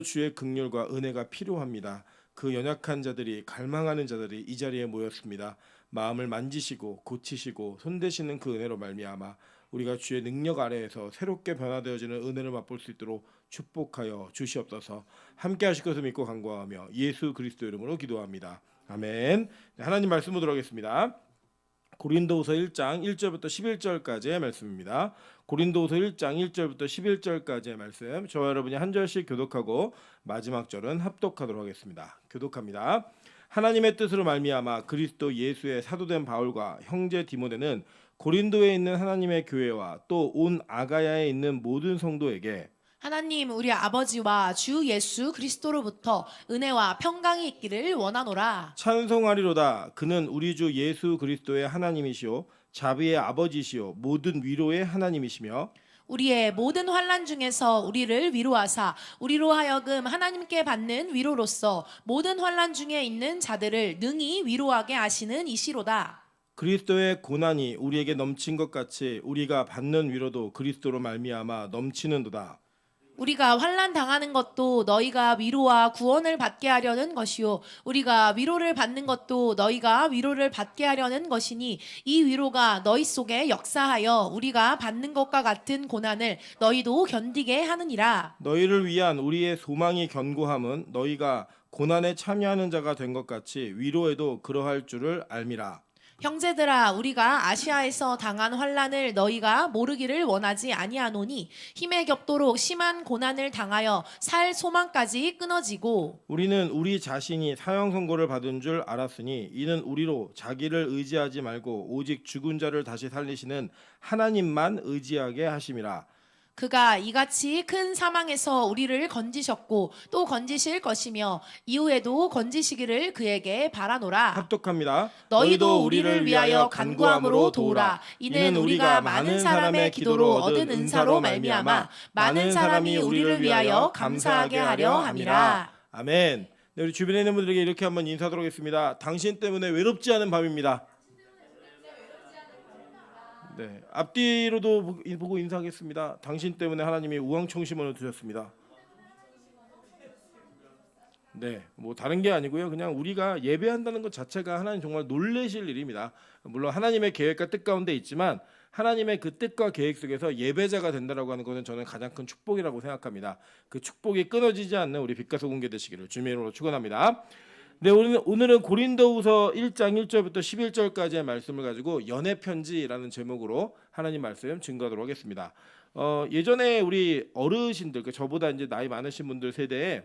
주의 긍휼과 은혜가 필요합니다. 그 연약한 자들이 갈망하는 자들이 이 자리에 모였습니다. 마음을 만지시고 고치시고 손대시는 그 은혜로 말미암아 우리가 주의 능력 아래에서 새롭게 변화되어지는 은혜를 맛볼 수 있도록 축복하여 주시옵소서. 함께 하실 것을 믿고 간구하며 예수 그리스도 이름으로 기도합니다. 아멘. 하나님 말씀 보도록 하겠습니다. 고린도후서 1장 1절부터 11절까지의 말씀입니다. 고린도후서 1장 1절부터 11절까지의 말씀, 저와 여러분이 한 절씩 교독하고 마지막 절은 합독하도록 하겠습니다. 교독합니다. 하나님의 뜻으로 말미암아 그리스도 예수의 사도된 바울과 형제 디모데는 고린도에 있는 하나님의 교회와 또 온 아가야에 있는 모든 성도에게 하나님 우리 아버지와 주 예수 그리스도로부터 은혜와 평강이 있기를 원하노라. 찬송하리로다. 그는 우리 주 예수 그리스도의 하나님이시오 자비의 아버지시오 모든 위로의 하나님이시며 우리의 모든 환난 중에서 우리를 위로하사 우리로 하여금 하나님께 받는 위로로서 모든 환난 중에 있는 자들을 능히 위로하게 하시는 이시로다. 그리스도의 고난이 우리에게 넘친 것 같이 우리가 받는 위로도 그리스도로 말미암아 넘치는도다. 우리가 환난 당하는 것도 너희가 위로와 구원을 받게 하려는 것이요 우리가 위로를 받는 것도 너희가 위로를 받게 하려는 것이니 이 위로가 너희 속에 역사하여 우리가 받는 것과 같은 고난을 너희도 견디게 하느니라. 너희를 위한 우리의 소망이 견고함은 너희가 고난에 참여하는 자가 된 것 같이 위로에도 그러할 줄을 알미라. 형제들아 우리가 아시아에서 당한 환난을 너희가 모르기를 원하지 아니하노니 힘에 겹도록 심한 고난을 당하여 살 소망까지 끊어지고 우리는 우리 자신이 사형 선고를 받은 줄 알았으니 이는 우리로 자기를 의지하지 말고 오직 죽은 자를 다시 살리시는 하나님만 의지하게 하심이라. 그가 이같이 큰 사망에서 우리를 건지셨고 또 건지실 것이며 이후에도 건지시기를 그에게 바라노라. 합독합니다. 너희도 우리를 위하여 간구함으로 도우라. 이는 우리가 많은 사람의 기도로 얻은 은사로 말미암아 많은 사람이 우리를 위하여 감사하게 하려 함이라. 아멘. 네, 우리 주변에 있는 분들에게 이렇게 한번 인사하도록 하겠습니다. 당신 때문에 외롭지 않은 밤입니다. 네, 앞뒤로도 보고 인사하겠습니다. 당신 때문에 하나님이 우왕청심원을 두셨습니다. 네, 뭐 다른 게 아니고요. 그냥 우리가 예배한다는 것 자체가 하나님 정말 놀라실 일입니다. 물론 하나님의 계획과 뜻 가운데 있지만 하나님의 그 뜻과 계획 속에서 예배자가 된다라고 하는 것은 저는 가장 큰 축복이라고 생각합니다. 그 축복이 끊어지지 않는 우리 빛과 소금 되시기를 주님의 이름으로 축원합니다. 네, 오늘은 고린도후서 1장 1절부터 11절까지의 말씀을 가지고 연애 편지라는 제목으로 하나님 말씀 증거하도록 하겠습니다. 예전에 우리 어르신들, 저보다 이제 나이 많으신 분들 세대에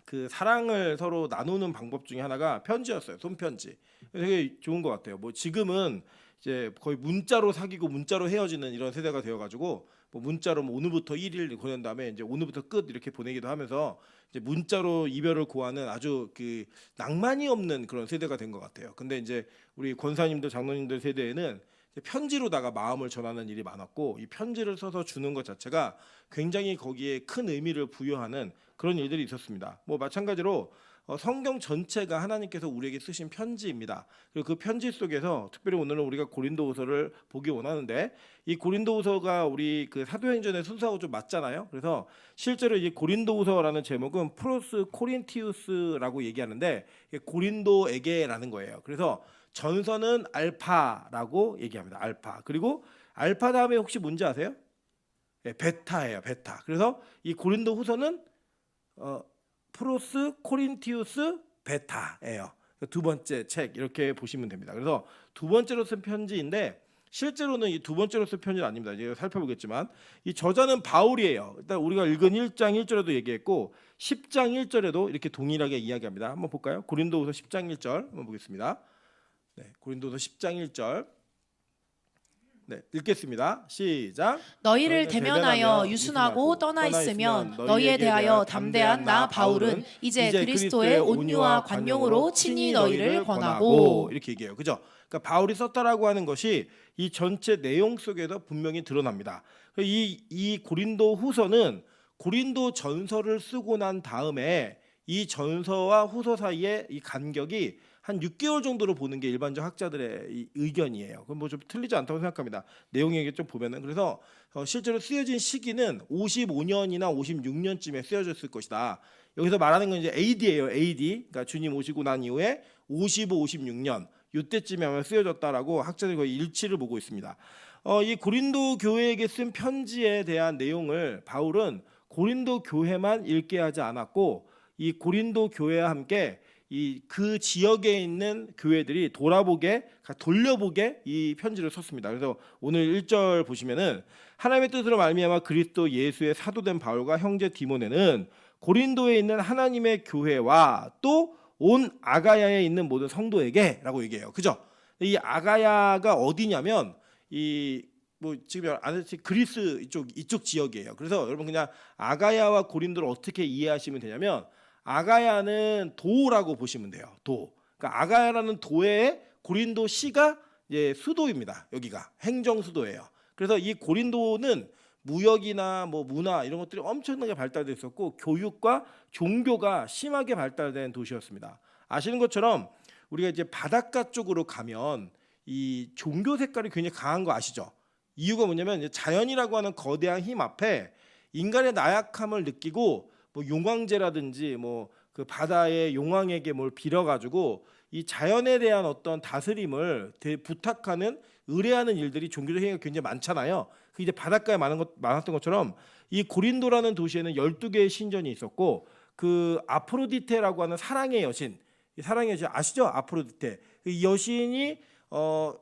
그 사랑을 서로 나누는 방법 중에 하나가 편지였어요. 손편지. 되게 좋은 것 같아요. 뭐 지금은 이제 거의 문자로 사귀고 문자로 헤어지는 이런 세대가 되어가지고 뭐 문자로 뭐 오늘부터 1일 보낸 다음에 이제 오늘부터 끝 이렇게 보내기도 하면서 이제 문자로 이별을 고하는 아주 그 낭만이 없는 그런 세대가 된 것 같아요. 근데 이제 우리 권사님들 장로님들 세대에는 편지로다가 마음을 전하는 일이 많았고 이 편지를 써서 주는 것 자체가 굉장히 거기에 큰 의미를 부여하는 그런 일들이 있었습니다. 뭐 마찬가지로 성경 전체가 하나님께서 우리에게 쓰신 편지입니다. 그리고 그 편지 속에서 특별히 오늘은 우리가 고린도후서를 보기 원하는데 이 고린도후서가 우리 그 사도행전의 순서하고 좀 맞잖아요. 그래서 실제로 이 고린도후서라는 제목은 프로스 코린티우스라고 얘기하는데 고린도에게라는 거예요. 그래서 전서는 알파라고 얘기합니다. 알파. 그리고 알파 다음에 혹시 뭔지 아세요? 네, 베타예요. 베타. 그래서 이 고린도후서는 프로스 코린티우스 베타예요. 두 번째 책 이렇게 보시면 됩니다. 그래서 두 번째로 쓴 편지인데 실제로는 이 두 번째로 쓴 편지는 아닙니다. 이제 살펴보겠지만 이 저자는 바울이에요. 일단 우리가 읽은 1장 1절에도 얘기했고 10장 1절에도 이렇게 동일하게 이야기합니다. 한번 볼까요? 고린도후서 10장 1절 한번 보겠습니다. 네, 고린도서 10장 1절. 네, 읽겠습니다. 시작. 너희를 대면하여 유순하고 떠나 있으면 너희에 대하여 담대한 나 바울은 이제 그리스도의 온유와 관용으로 친히 너희를 권하고. 이렇게 얘기해요. 그죠? 그러니까 바울이 썼다라고 하는 것이 이 전체 내용 속에서 분명히 드러납니다. 이 고린도 후서는 고린도 전서를 쓰고 난 다음에 이 전서와 후서 사이에 이 간격이 한 6개월 정도로 보는 게 일반적 학자들의 이 의견이에요. 그건 뭐 좀 틀리지 않다고 생각합니다. 내용에 좀 보면은. 그래서 실제로 쓰여진 시기는 55년이나 56년쯤에 쓰여졌을 것이다. 여기서 말하는 건 이제 AD예요. AD. 그러니까 주님 오시고 난 이후에 55, 56년 이때쯤에 아마 쓰여졌다라고 학자들이 거의 일치를 보고 있습니다. 이 고린도 교회에게 쓴 편지에 대한 내용을 바울은 고린도 교회만 읽게 하지 않았고 이 고린도 교회와 함께 이 그 지역에 있는 교회들이 돌려보게 이 편지를 썼습니다. 그래서 오늘 1절 보시면은 하나님의 뜻으로 말미암아 그리스도 예수의 사도된 바울과 형제 디모데는 고린도에 있는 하나님의 교회와 또 온 아가야에 있는 모든 성도에게라고 얘기해요. 그죠? 이 아가야가 어디냐면 이 뭐 지금 아시다시피 그리스 이쪽 지역이에요. 그래서 여러분 그냥 아가야와 고린도를 어떻게 이해하시면 되냐면 아가야는 도라고 보시면 돼요. 도. 그러니까 아가야라는 도의 고린도 시가 이제 수도입니다. 여기가 행정 수도예요. 그래서 이 고린도는 무역이나 뭐 문화 이런 것들이 엄청나게 발달돼 있었고 교육과 종교가 심하게 발달된 도시였습니다. 아시는 것처럼 우리가 이제 바닷가 쪽으로 가면 이 종교 색깔이 굉장히 강한 거 아시죠? 이유가 뭐냐면 이제 자연이라고 하는 거대한 힘 앞에 인간의 나약함을 느끼고 뭐 용왕제라든지 뭐 그 바다의 용왕에게 뭘 빌어가지고 이 자연에 대한 어떤 다스림을 부탁하는 의뢰하는 일들이 종교적 행위가 굉장히 많잖아요. 그 이제 바닷가에 많았던 것처럼 이 고린도라는 도시에는 12개의 신전이 있었고 그 아프로디테라고 하는 사랑의 여신, 이 사랑의 여신 아시죠? 아프로디테. 이 여신이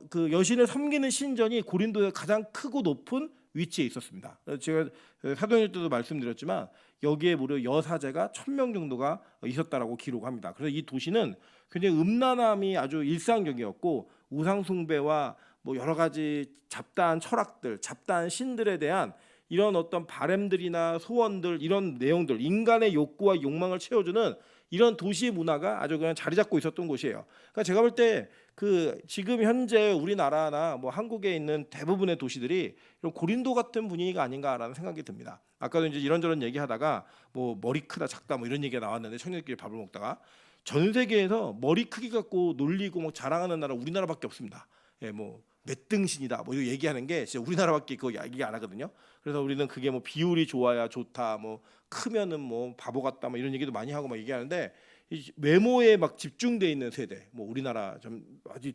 그 여신을 섬기는 신전이 고린도의 가장 크고 높은 위치에 있었습니다. 제가 사도행전 때도 말씀드렸지만 여기에 무려 여사제가 1000명 정도가 있었다라고 기록합니다. 그래서 이 도시는 굉장히 음란함이 아주 일상적이었고 우상 숭배와 뭐 여러 가지 잡다한 철학들, 잡다한 신들에 대한 이런 어떤 바램들이나 소원들 이런 내용들 인간의 욕구와 욕망을 채워주는 이런 도시 문화가 아주 그냥 자리 잡고 있었던 곳이에요. 그러니까 제가 볼 때 그 지금 현재 우리나라나 뭐 한국에 있는 대부분의 도시들이 이런 고린도 같은 분위기가 아닌가라는 생각이 듭니다. 아까도 이제 이런저런 얘기하다가 뭐 머리 크다 작다 뭐 이런 얘기가 나왔는데 청년들끼리 밥을 먹다가 전 세계에서 머리 크기 갖고 놀리고 뭐 자랑하는 나라 우리나라밖에 없습니다. 예, 뭐 몇 등신이다 뭐 이거 얘기하는 게 진짜 우리나라밖에 그거 얘기 안 하거든요. 그래서 우리는 그게 뭐 비율이 좋아야 좋다, 뭐 크면은 뭐 바보 같다, 뭐 이런 얘기도 많이 하고 막 얘기하는데 이 외모에 막 집중돼 있는 세대, 뭐 우리나라 좀 아주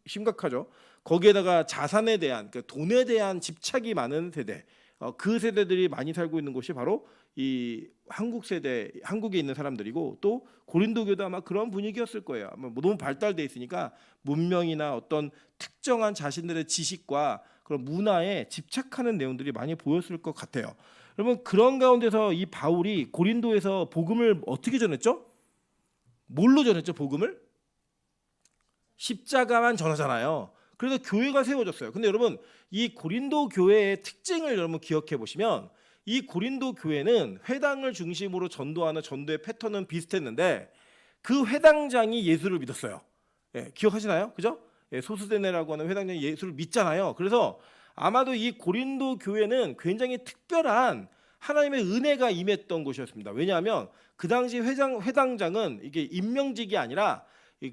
심각하죠. 거기에다가 자산에 대한, 그러니까 돈에 대한 집착이 많은 세대, 그 세대들이 많이 살고 있는 곳이 바로 이 한국 세대, 한국에 있는 사람들이고 또 고린도교도 아마 그런 분위기였을 거예요. 아마 너무 발달돼 있으니까 문명이나 어떤 특정한 자신들의 지식과 그런 문화에 집착하는 내용들이 많이 보였을 것 같아요. 여러분 그런 가운데서 이 바울이 고린도에서 복음을 어떻게 전했죠? 뭘로 전했죠? 복음을? 십자가만 전하잖아요. 그래서 교회가 세워졌어요. 근데 여러분 이 고린도 교회의 특징을 여러분 기억해 보시면 이 고린도 교회는 회당을 중심으로 전도하는 전도의 패턴은 비슷했는데 그 회당장이 예수를 믿었어요. 예, 기억하시나요? 그죠? 예, 소스데네라고 하는 회당장이 예수를 믿잖아요. 그래서 아마도 이 고린도 교회는 굉장히 특별한 하나님의 은혜가 임했던 곳이었습니다. 왜냐하면 그 당시 회당장은 이게 임명직이 아니라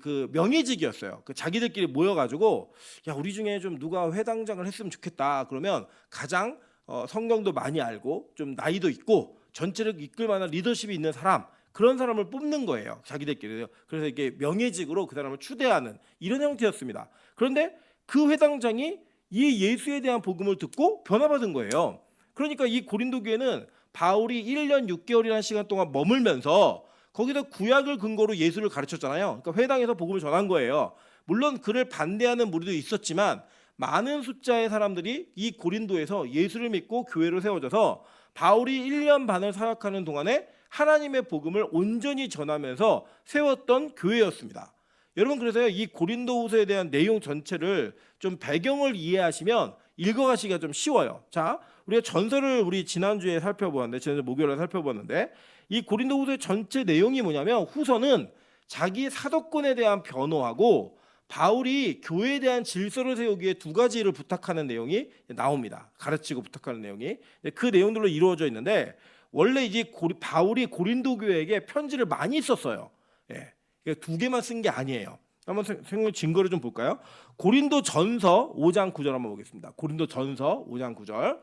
그 명예직이었어요. 그 자기들끼리 모여가지고 야 우리 중에 좀 누가 회당장을 했으면 좋겠다. 그러면 가장 성경도 많이 알고 좀 나이도 있고 전체를 이끌 만한 리더십이 있는 사람 그런 사람을 뽑는 거예요. 자기들끼리. 그래서 이게 명예직으로 그 사람을 추대하는 이런 형태였습니다. 그런데 그 회당장이 이 예수에 대한 복음을 듣고 변화받은 거예요. 그러니까 이 고린도 교회는 바울이 1년 6개월이라는 시간 동안 머물면서 거기다 구약을 근거로 예수를 가르쳤잖아요. 그러니까 회당에서 복음을 전한 거예요. 물론 그를 반대하는 무리도 있었지만 많은 숫자의 사람들이 이 고린도에서 예수를 믿고 교회로 세워져서 바울이 1년 반을 사역하는 동안에 하나님의 복음을 온전히 전하면서 세웠던 교회였습니다. 여러분 그래서요 이 고린도후서에 대한 내용 전체를 좀 배경을 이해하시면 읽어가시기가 좀 쉬워요. 자, 우리가 전설을 우리 지난주에 살펴보았는데 지난주 목요일에 살펴보았는데 이 고린도후서의 전체 내용이 뭐냐면 후서는 자기 사도권에 대한 변호하고 바울이 교회에 대한 질서를 세우기 위해 두 가지를 부탁하는 내용이 나옵니다. 가르치고 부탁하는 내용이 그 내용들로 이루어져 있는데 원래 이제 바울이 고린도 교회에게 편지를 많이 썼어요. 예, 두 개만 쓴 게 아니에요. 한번 생각 증거를 좀 볼까요? 고린도전서 5장 9절 한번 보겠습니다. 고린도전서 5장 9절.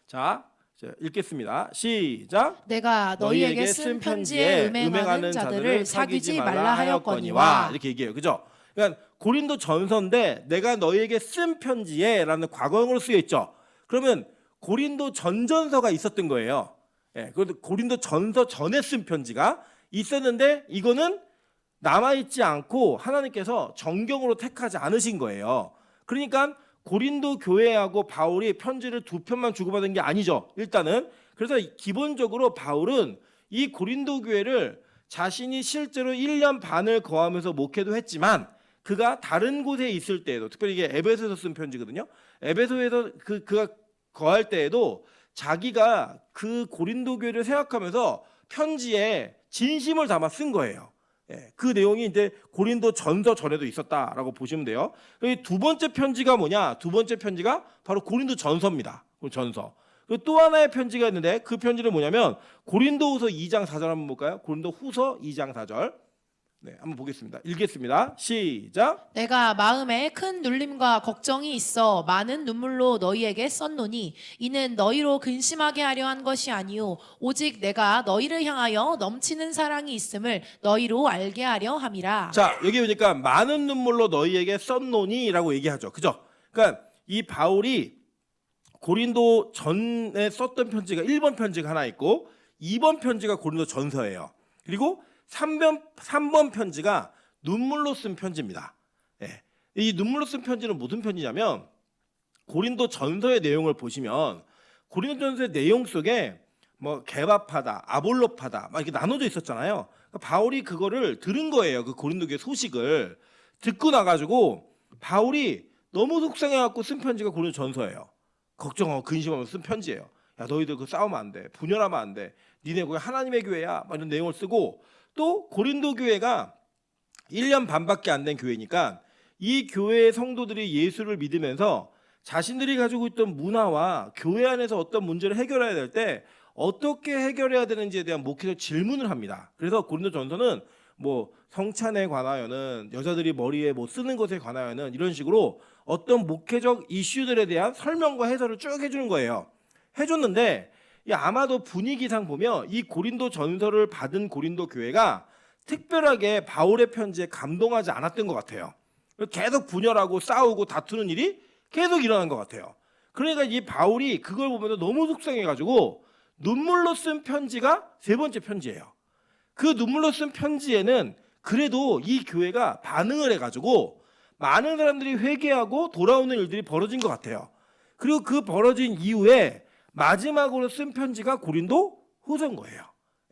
자, 읽겠습니다. 시작. 내가 너희에게 쓴 편지에 음행하는 자들을 사귀지 말라 하였거니와. 이렇게 얘기해요. 그죠? 그러니까 고린도전서인데 내가 너희에게 쓴 편지에라는 과거형으로 쓰여 있죠. 그러면 고린도전전서가 있었던 거예요. 예, 고린도전서 전에 쓴 편지가 있었는데 이거는 남아있지 않고 하나님께서 정경으로 택하지 않으신 거예요. 그러니까 고린도 교회하고 바울이 편지를 두 편만 주고받은 게 아니죠. 일단은 그래서 기본적으로 바울은 이 고린도 교회를 자신이 실제로 1년 반을 거하면서 목회도 했지만 그가 다른 곳에 있을 때에도 특별히 이게 에베소에서 쓴 편지거든요. 에베소에서 그가 거할 때에도 자기가 그 고린도 교회를 생각하면서 편지에 진심을 담아 쓴 거예요. 예, 그 내용이 이제 고린도 전서 전에도 있었다라고 보시면 돼요. 두 번째 편지가 뭐냐? 두 번째 편지가 바로 고린도 전서입니다. 전서. 또 하나의 편지가 있는데 그 편지는 뭐냐면 고린도후서 2장 4절 한번 볼까요? 고린도후서 2장 4절. 네, 한번 보겠습니다. 읽겠습니다. 시작. 내가 마음에 큰 눌림과 걱정이 있어 많은 눈물로 너희에게 썼노니 이는 너희로 근심하게 하려 한 것이 아니요 오직 내가 너희를 향하여 넘치는 사랑이 있음을 너희로 알게 하려 함이라. 자, 여기 보니까 많은 눈물로 너희에게 썼노니라고 얘기하죠. 그죠? 그러니까 이 바울이 고린도 전에 썼던 편지가 1번 편지가 하나 있고 2번 편지가 고린도 전서예요. 그리고 3번 편지가 눈물로 쓴 편지입니다. 예. 이 눈물로 쓴 편지는 무슨 편지냐면 고린도 전서의 내용을 보시면 고린도 전서의 내용 속에 뭐 개바파다, 아볼로파다 막 이렇게 나눠져 있었잖아요. 그러니까 바울이 그거를 들은 거예요. 그 고린도 교회 소식을 듣고 나가지고 바울이 너무 속상해갖고 쓴 편지가 고린도 전서예요. 걱정하고 근심하면서 쓴 편지예요. 야, 너희들 그 싸우면 안 돼, 분열하면 안 돼. 니네 거기 하나님의 교회야. 막 이런 내용을 쓰고 또 고린도 교회가 1년 반밖에 안 된 교회니까 이 교회의 성도들이 예수를 믿으면서 자신들이 가지고 있던 문화와 교회 안에서 어떤 문제를 해결해야 될 때 어떻게 해결해야 되는지에 대한 목회적 질문을 합니다. 그래서 고린도전서는 뭐 성찬에 관하여는 여자들이 머리에 뭐 쓰는 것에 관하여는 이런 식으로 어떤 목회적 이슈들에 대한 설명과 해설을 쭉 해주는 거예요. 해줬는데 아마도 분위기상 보면 이 고린도 전서를 받은 고린도 교회가 특별하게 바울의 편지에 감동하지 않았던 것 같아요. 계속 분열하고 싸우고 다투는 일이 계속 일어난 것 같아요. 그러니까 이 바울이 그걸 보면서 너무 속상해가지고 눈물로 쓴 편지가 세 번째 편지예요. 그 눈물로 쓴 편지에는 그래도 이 교회가 반응을 해가지고 많은 사람들이 회개하고 돌아오는 일들이 벌어진 것 같아요. 그리고 그 벌어진 이후에 마지막으로 쓴 편지가 고린도 후서인 거예요.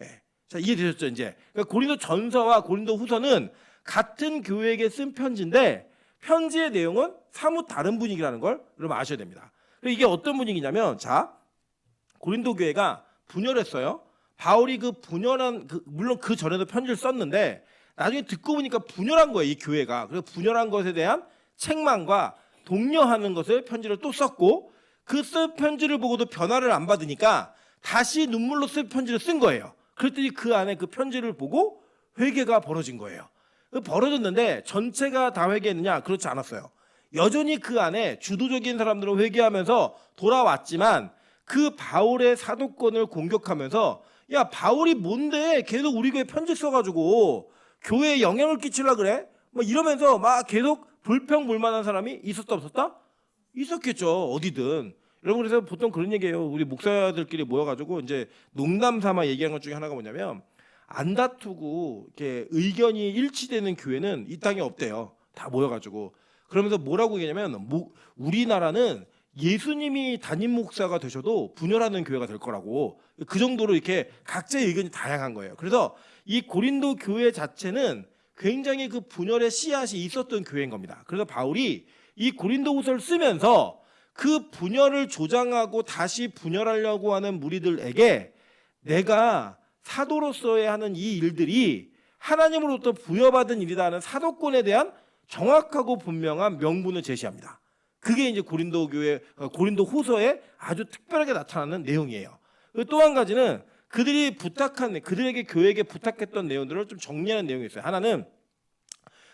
예. 자, 이해되셨죠? 이제 그러니까 고린도 전서와 고린도 후서는 같은 교회에게 쓴 편지인데 편지의 내용은 사뭇 다른 분위기라는 걸 여러분 아셔야 됩니다. 이게 어떤 분위기냐면 자, 고린도 교회가 분열했어요. 바울이 그 분열한 물론 그 전에도 편지를 썼는데 나중에 듣고 보니까 분열한 거예요, 이 교회가. 그래서 분열한 것에 대한 책망과 독려하는 것을 편지를 또 썼고 그 쓴 편지를 보고도 변화를 안 받으니까 다시 눈물로 쓴 편지를 쓴 거예요. 그랬더니 그 안에 그 편지를 보고 회개가 벌어진 거예요. 벌어졌는데 전체가 다 회개했느냐? 그렇지 않았어요. 여전히 그 안에 주도적인 사람들은 회개하면서 돌아왔지만 그 바울의 사도권을 공격하면서 야, 바울이 뭔데 계속 우리 교회 편지 써가지고 교회에 영향을 끼치려고 그래? 뭐 이러면서 막 계속 불평불만한 사람이 있었다 없었다? 있었겠죠. 어디든. 여러분 그래서 보통 그런 얘기예요. 우리 목사들끼리 모여가지고 이제 농담 삼아 얘기하는 것 중에 하나가 뭐냐면 안 다투고 이렇게 의견이 일치되는 교회는 이 땅에 없대요. 다 모여가지고 그러면서 뭐라고 얘기하냐면 우리나라는 예수님이 담임 목사가 되셔도 분열하는 교회가 될 거라고 그 정도로 이렇게 각자의 의견이 다양한 거예요. 그래서 이 고린도 교회 자체는 굉장히 그 분열의 씨앗이 있었던 교회인 겁니다. 그래서 바울이 이 고린도후서를 쓰면서 그 분열을 조장하고 다시 분열하려고 하는 무리들에게 내가 사도로서의 하는 이 일들이 하나님으로부터 부여받은 일이라는 사도권에 대한 정확하고 분명한 명분을 제시합니다. 그게 이제 고린도 후서에 아주 특별하게 나타나는 내용이에요. 또 한 가지는 그들에게 교회에게 부탁했던 내용들을 좀 정리하는 내용이 있어요. 하나는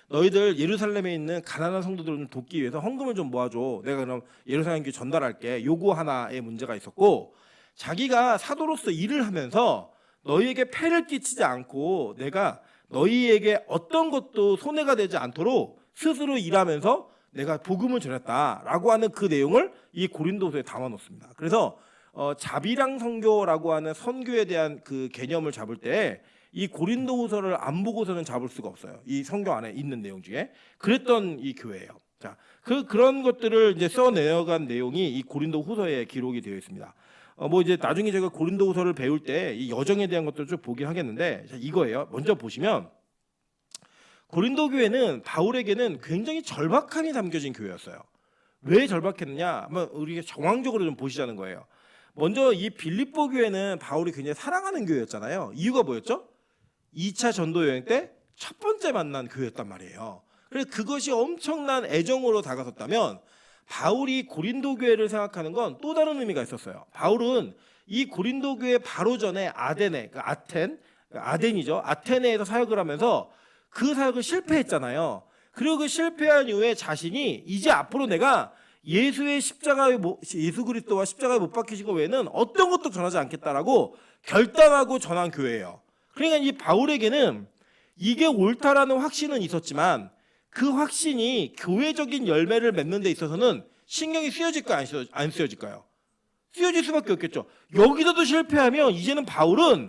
너희들 예루살렘에 있는 가난한 성도들을 좀 돕기 위해서 헌금을 좀 모아줘. 내가 그럼 예루살렘 교회 전달할게. 요거 하나의 문제가 있었고, 자기가 사도로서 일을 하면서 너희에게 폐를 끼치지 않고 내가 너희에게 어떤 것도 손해가 되지 않도록 스스로 일하면서 내가 복음을 전했다라고 하는 그 내용을 이 고린도서에 담아놓습니다. 그래서 자비랑 선교라고 하는 선교에 대한 그 개념을 잡을 때 이 고린도후서를 안 보고서는 잡을 수가 없어요. 이 성경 안에 있는 내용 중에 그랬던 이 교회예요. 자, 그런 것들을 이제 써내어간 내용이 이 고린도후서에 기록이 되어 있습니다. 뭐 이제 나중에 제가 고린도후서를 배울 때 이 여정에 대한 것들을 좀 보긴 하겠는데, 자, 이거예요. 먼저 보시면 고린도 교회는 바울에게는 굉장히 절박함이 담겨진 교회였어요. 왜 절박했느냐? 한번 우리가 정황적으로 좀 보시자는 거예요. 먼저 이 빌립보 교회는 바울이 굉장히 사랑하는 교회였잖아요. 이유가 뭐였죠? 2차 전도 여행 때 첫 번째 만난 교회였단 말이에요. 그래서 그것이 엄청난 애정으로 다가섰다면 바울이 고린도 교회를 생각하는 건 또 다른 의미가 있었어요. 바울은 이 고린도 교회 바로 전에 아덴에, 아덴이죠. 아테네에서 사역을 하면서 그 사역을 실패했잖아요. 그리고 그 실패한 이후에 자신이 이제 앞으로 내가 예수 그리스도와 십자가에 못 박히시고 외에는 어떤 것도 전하지 않겠다라고 결단하고 전한 교회예요. 그러니까 이 바울에게는 이게 옳다라는 확신은 있었지만 그 확신이 교회적인 열매를 맺는 데 있어서는 신경이 쓰여질까요? 안 쓰여질까요? 쓰여질 수밖에 없겠죠. 여기서도 실패하면 이제는 바울은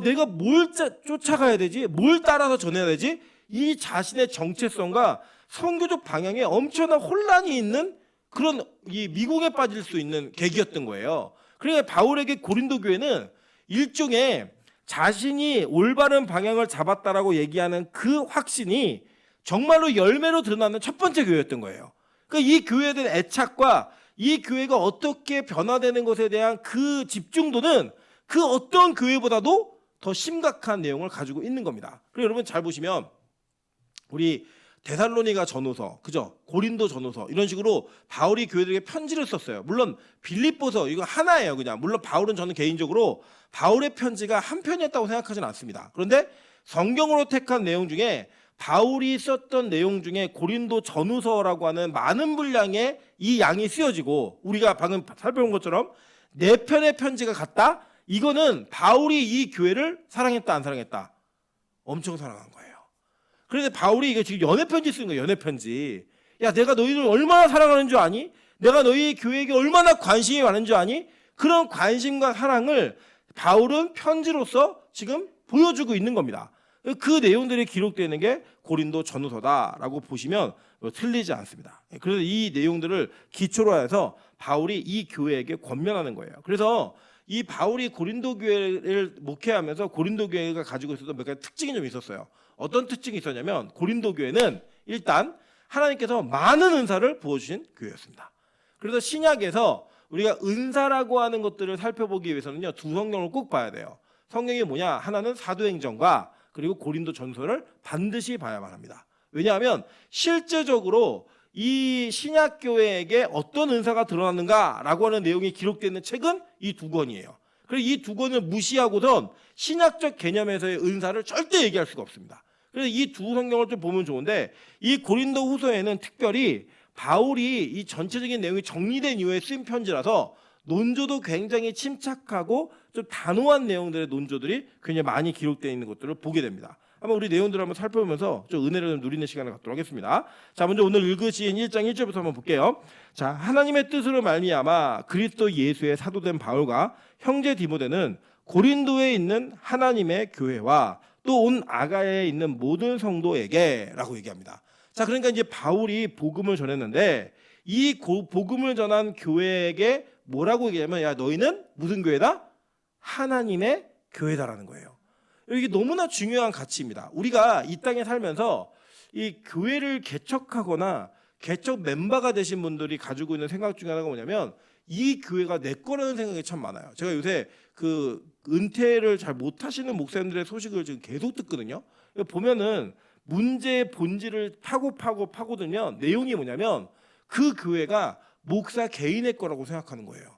내가 뭘 쫓아가야 되지? 뭘 따라서 전해야 되지? 이 자신의 정체성과 선교적 방향에 엄청난 혼란이 있는 그런 이 미궁에 빠질 수 있는 계기였던 거예요. 그러니까 바울에게 고린도 교회는 일종의 자신이 올바른 방향을 잡았다라고 얘기하는 그 확신이 정말로 열매로 드러나는 첫 번째 교회였던 거예요. 그러니까 이 교회에 대한 애착과 이 교회가 어떻게 변화되는 것에 대한 그 집중도는 그 어떤 교회보다도 더 심각한 내용을 가지고 있는 겁니다. 그리고 여러분 잘 보시면 우리 데살로니가 전후서, 그죠? 고린도 전후서 이런 식으로 바울이 교회들에게 편지를 썼어요. 물론 빌립보서 이거 하나예요, 그냥. 물론 바울은 저는 개인적으로 바울의 편지가 한 편이었다고 생각하지는 않습니다. 그런데 성경으로 택한 내용 중에 바울이 썼던 내용 중에 고린도 전후서라고 하는 많은 분량의 이 양이 쓰여지고 우리가 방금 살펴본 것처럼 4편의 편지가 같다? 이거는 바울이 이 교회를 사랑했다 안 사랑했다? 엄청 사랑한 거예요. 그런데 바울이 이거 지금 연애편지 쓰는 거예요. 연애편지. 야, 내가 너희들 얼마나 사랑하는 줄 아니? 내가 너희 교회에게 얼마나 관심이 많은 줄 아니? 그런 관심과 사랑을 바울은 편지로서 지금 보여주고 있는 겁니다. 그 내용들이 기록되어 있는 게 고린도 전후서다라고 보시면 틀리지 않습니다. 그래서 이 내용들을 기초로 해서 바울이 이 교회에게 권면하는 거예요. 그래서 이 바울이 고린도 교회를 목회하면서 고린도 교회가 가지고 있었던 몇 가지 특징이 좀 있었어요. 어떤 특징이 있었냐면 고린도 교회는 일단 하나님께서 많은 은사를 부어주신 교회였습니다. 그래서 신약에서 우리가 은사라고 하는 것들을 살펴보기 위해서는요, 두 성경을 꼭 봐야 돼요. 성경이 뭐냐? 하나는 사도행전과 그리고 고린도 전서를 반드시 봐야만 합니다. 왜냐하면 실제적으로 이 신약교회에게 어떤 은사가 드러났는가라고 하는 내용이 기록되어 있는 책은 이 두 권이에요. 그래서 이 두 권을 무시하고선 신약적 개념에서의 은사를 절대 얘기할 수가 없습니다. 그래서 이 두 성경을 좀 보면 좋은데 이 고린도 후서에는 특별히 바울이 이 전체적인 내용이 정리된 이후에 쓴 편지라서 논조도 굉장히 침착하고 좀 단호한 내용들의 논조들이 굉장히 많이 기록되어 있는 것들을 보게 됩니다. 한번 우리 내용들을 한번 살펴보면서 좀 은혜를 좀 누리는 시간을 갖도록 하겠습니다. 자, 먼저 오늘 읽으신 1장 1절부터 한번 볼게요. 자, 하나님의 뜻으로 말미암아 그리스도 예수의 사도된 바울과 형제 디모데는 고린도에 있는 하나님의 교회와 또 온 아가야에 있는 모든 성도에게라고 얘기합니다. 자, 그러니까 이제 바울이 복음을 전했는데 이 복음을 전한 교회에게 뭐라고 얘기하면, 야, 너희는 무슨 교회다? 하나님의 교회다라는 거예요. 이게 너무나 중요한 가치입니다. 우리가 이 땅에 살면서 이 교회를 개척하거나 개척 멤버가 되신 분들이 가지고 있는 생각 중에 하나가 뭐냐면 이 교회가 내 거라는 생각이 참 많아요. 제가 요새 그 은퇴를 잘 못하시는 목사님들의 소식을 지금 계속 듣거든요. 보면은 문제의 본질을 파고들면 내용이 뭐냐면 그 교회가 목사 개인의 거라고 생각하는 거예요.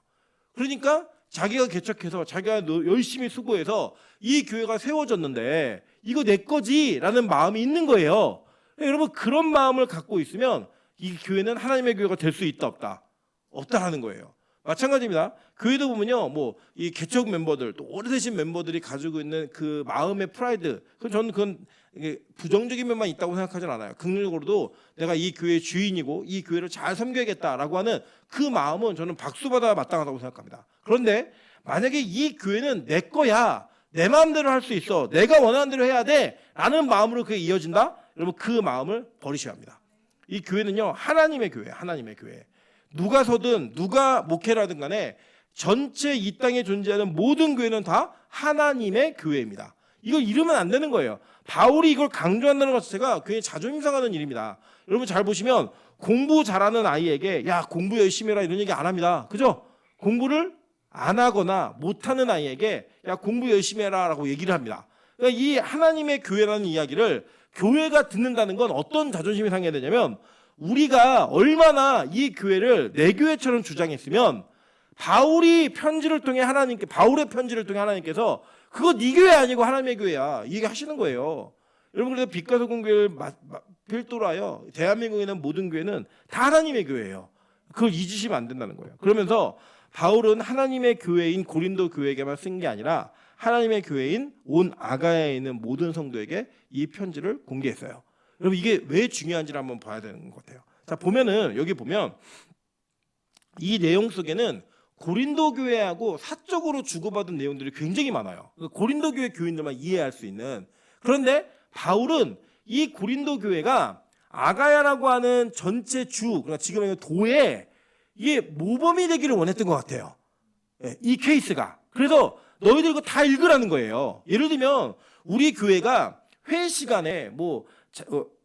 그러니까 자기가 개척해서 자기가 열심히 수고해서 이 교회가 세워졌는데 이거 내 거지라는 마음이 있는 거예요. 여러분 그런 마음을 갖고 있으면 이 교회는 하나님의 교회가 될 수 있다 없다? 없다라는 거예요. 마찬가지입니다. 교회도 보면요, 뭐 이 개척 멤버들 또 오래되신 멤버들이 가지고 있는 그 마음의 프라이드, 저는 그건 이게 부정적인 면만 있다고 생각하진 않아요. 긍정적으로도 내가 이 교회의 주인이고 이 교회를 잘 섬겨야겠다라고 하는 그 마음은 저는 박수 받아야 마땅하다고 생각합니다. 그런데 만약에 이 교회는 내 거야, 내 마음대로 할 수 있어, 내가 원하는 대로 해야 돼라는 마음으로 그게 이어진다? 여러분 그 마음을 버리셔야 합니다. 이 교회는요, 하나님의 교회, 하나님의 교회. 누가 서든 누가 목회를 하든 간에 전체 이 땅에 존재하는 모든 교회는 다 하나님의 교회입니다. 이걸 잃으면 안 되는 거예요. 바울이 이걸 강조한다는 것 자체가 굉장히 자존심 상하는 일입니다. 여러분 잘 보시면 공부 잘하는 아이에게 야 공부 열심히 해라 이런 얘기 안 합니다. 그죠? 공부를 안 하거나 못하는 아이에게 야 공부 열심히 해라 라고 얘기를 합니다. 그러니까 이 하나님의 교회라는 이야기를 교회가 듣는다는 건 어떤 자존심이 상해야 되냐면 우리가 얼마나 이 교회를 내 교회처럼 주장했으면 바울의 편지를 통해 하나님께서 그거 네 교회 아니고 하나님의 교회야 이 얘기 하시는 거예요. 여러분 그래서 빛과 소금 교회를 필두로 하여 대한민국에 있는 모든 교회는 다 하나님의 교회예요. 그걸 잊으시면 안 된다는 거예요. 그러면서 바울은 하나님의 교회인 고린도 교회에게만 쓴 게 아니라 하나님의 교회인 온 아가야에 있는 모든 성도에게 이 편지를 공개했어요. 여러분 이게 왜 중요한지를 한번 봐야 되는 것 같아요. 자 보면은 여기 보면 이 내용 속에는 고린도 교회하고 사적으로 주고받은 내용들이 굉장히 많아요. 고린도 교회 교인들만 이해할 수 있는. 그런데 바울은 이 고린도 교회가 아가야라고 하는 전체 그러니까 지금의 도에 이게 모범이 되기를 원했던 것 같아요. 이 케이스가. 그래서 너희들 이거 다 읽으라는 거예요. 예를 들면 우리 교회가 회의 시간에 뭐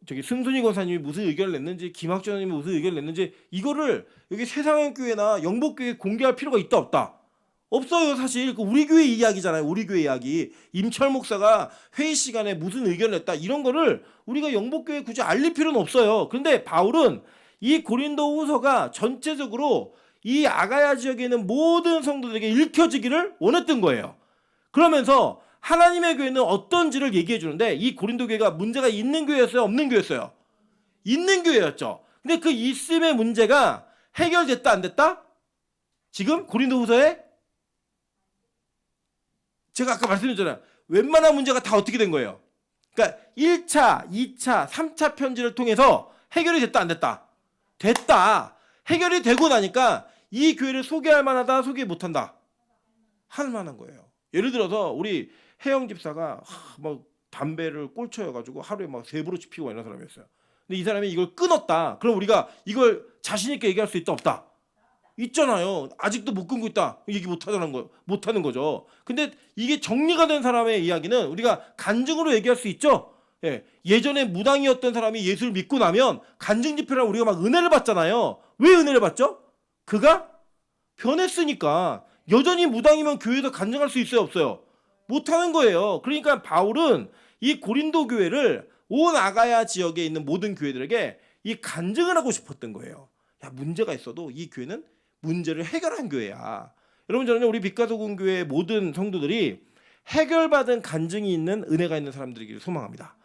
저기 승순이 권사님이 무슨 의견을 냈는지 김학준 선생님이 무슨 의견을 냈는지 이거를 여기 세상교회나 영복교회에 공개할 필요가 있다 없다? 없어요. 사실 우리 교회 이야기잖아요. 우리 교회 이야기. 임철 목사가 회의 시간에 무슨 의견을 냈다 이런 거를 우리가 영복교회에 굳이 알릴 필요는 없어요. 그런데 바울은 이 고린도 후서가 전체적으로 이 아가야 지역에 있는 모든 성도들에게 읽혀지기를 원했던 거예요. 그러면서 하나님의 교회는 어떤지를 얘기해 주는데 이 고린도 교회가 문제가 있는 교회였어요? 없는 교회였어요? 있는 교회였죠. 근데 그 있음의 문제가 해결됐다 안 됐다? 지금 고린도 후서에 제가 아까 말씀드렸잖아요. 웬만한 문제가 다 어떻게 된 거예요? 그러니까 1차, 2차, 3차 편지를 통해서 해결이 됐다 안 됐다? 됐다. 해결이 되고 나니까 이 교회를 소개할 만하다, 소개 못한다? 할 만한 거예요. 예를 들어서 우리 혜영 집사가 막 담배를 꼴초여가지고 하루에 막 3부로치 피우고 이런 사람이었어요. 근데 이 사람이 이걸 끊었다. 그럼 우리가 이걸 자신 있게 얘기할 수 있다 없다? 있잖아요. 아직도 못 끊고 있다. 얘기 못하는 거죠. 근데 이게 정리가 된 사람의 이야기는 우리가 간증으로 얘기할 수 있죠. 예전에 무당이었던 사람이 예수를 믿고 나면 간증 집회를 우리가 막 은혜를 받잖아요. 왜 은혜를 받죠? 그가 변했으니까. 여전히 무당이면 교회에서 간증할 수 있어요 없어요? 못하는 거예요. 그러니까 바울은 이 고린도 교회를 온 아가야 지역에 있는 모든 교회들에게 이 간증을 하고 싶었던 거예요. 야 문제가 있어도 이 교회는 문제를 해결한 교회야. 여러분 저는 우리 빛과 소금 교회의 모든 성도들이 해결받은 간증이 있는 은혜가 있는 사람들이기를 소망합니다.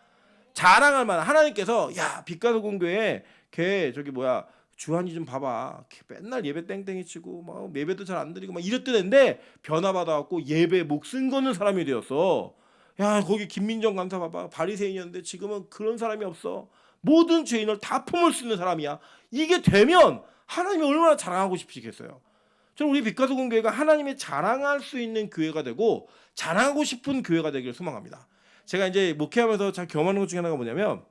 자랑할 만한 하나님께서 야 빛과 소금 교회 걔 저기 뭐야 주한이 좀 봐봐. 맨날 예배 땡땡이 치고 막 예배도 잘 안 드리고 막 이랬던 애인데 변화받아갖고 예배 목 쓴 거는 사람이 되었어. 야 거기 김민정 간사 봐봐. 바리새인이었는데 지금은 그런 사람이 없어. 모든 죄인을 다 품을 수 있는 사람이야. 이게 되면 하나님이 얼마나 자랑하고 싶으시겠어요. 저는 우리 빛과 소금 교회가 하나님이 자랑할 수 있는 교회가 되고 자랑하고 싶은 교회가 되기를 소망합니다. 제가 이제 목회하면서 잘 경험하는 것 중에 하나가 뭐냐면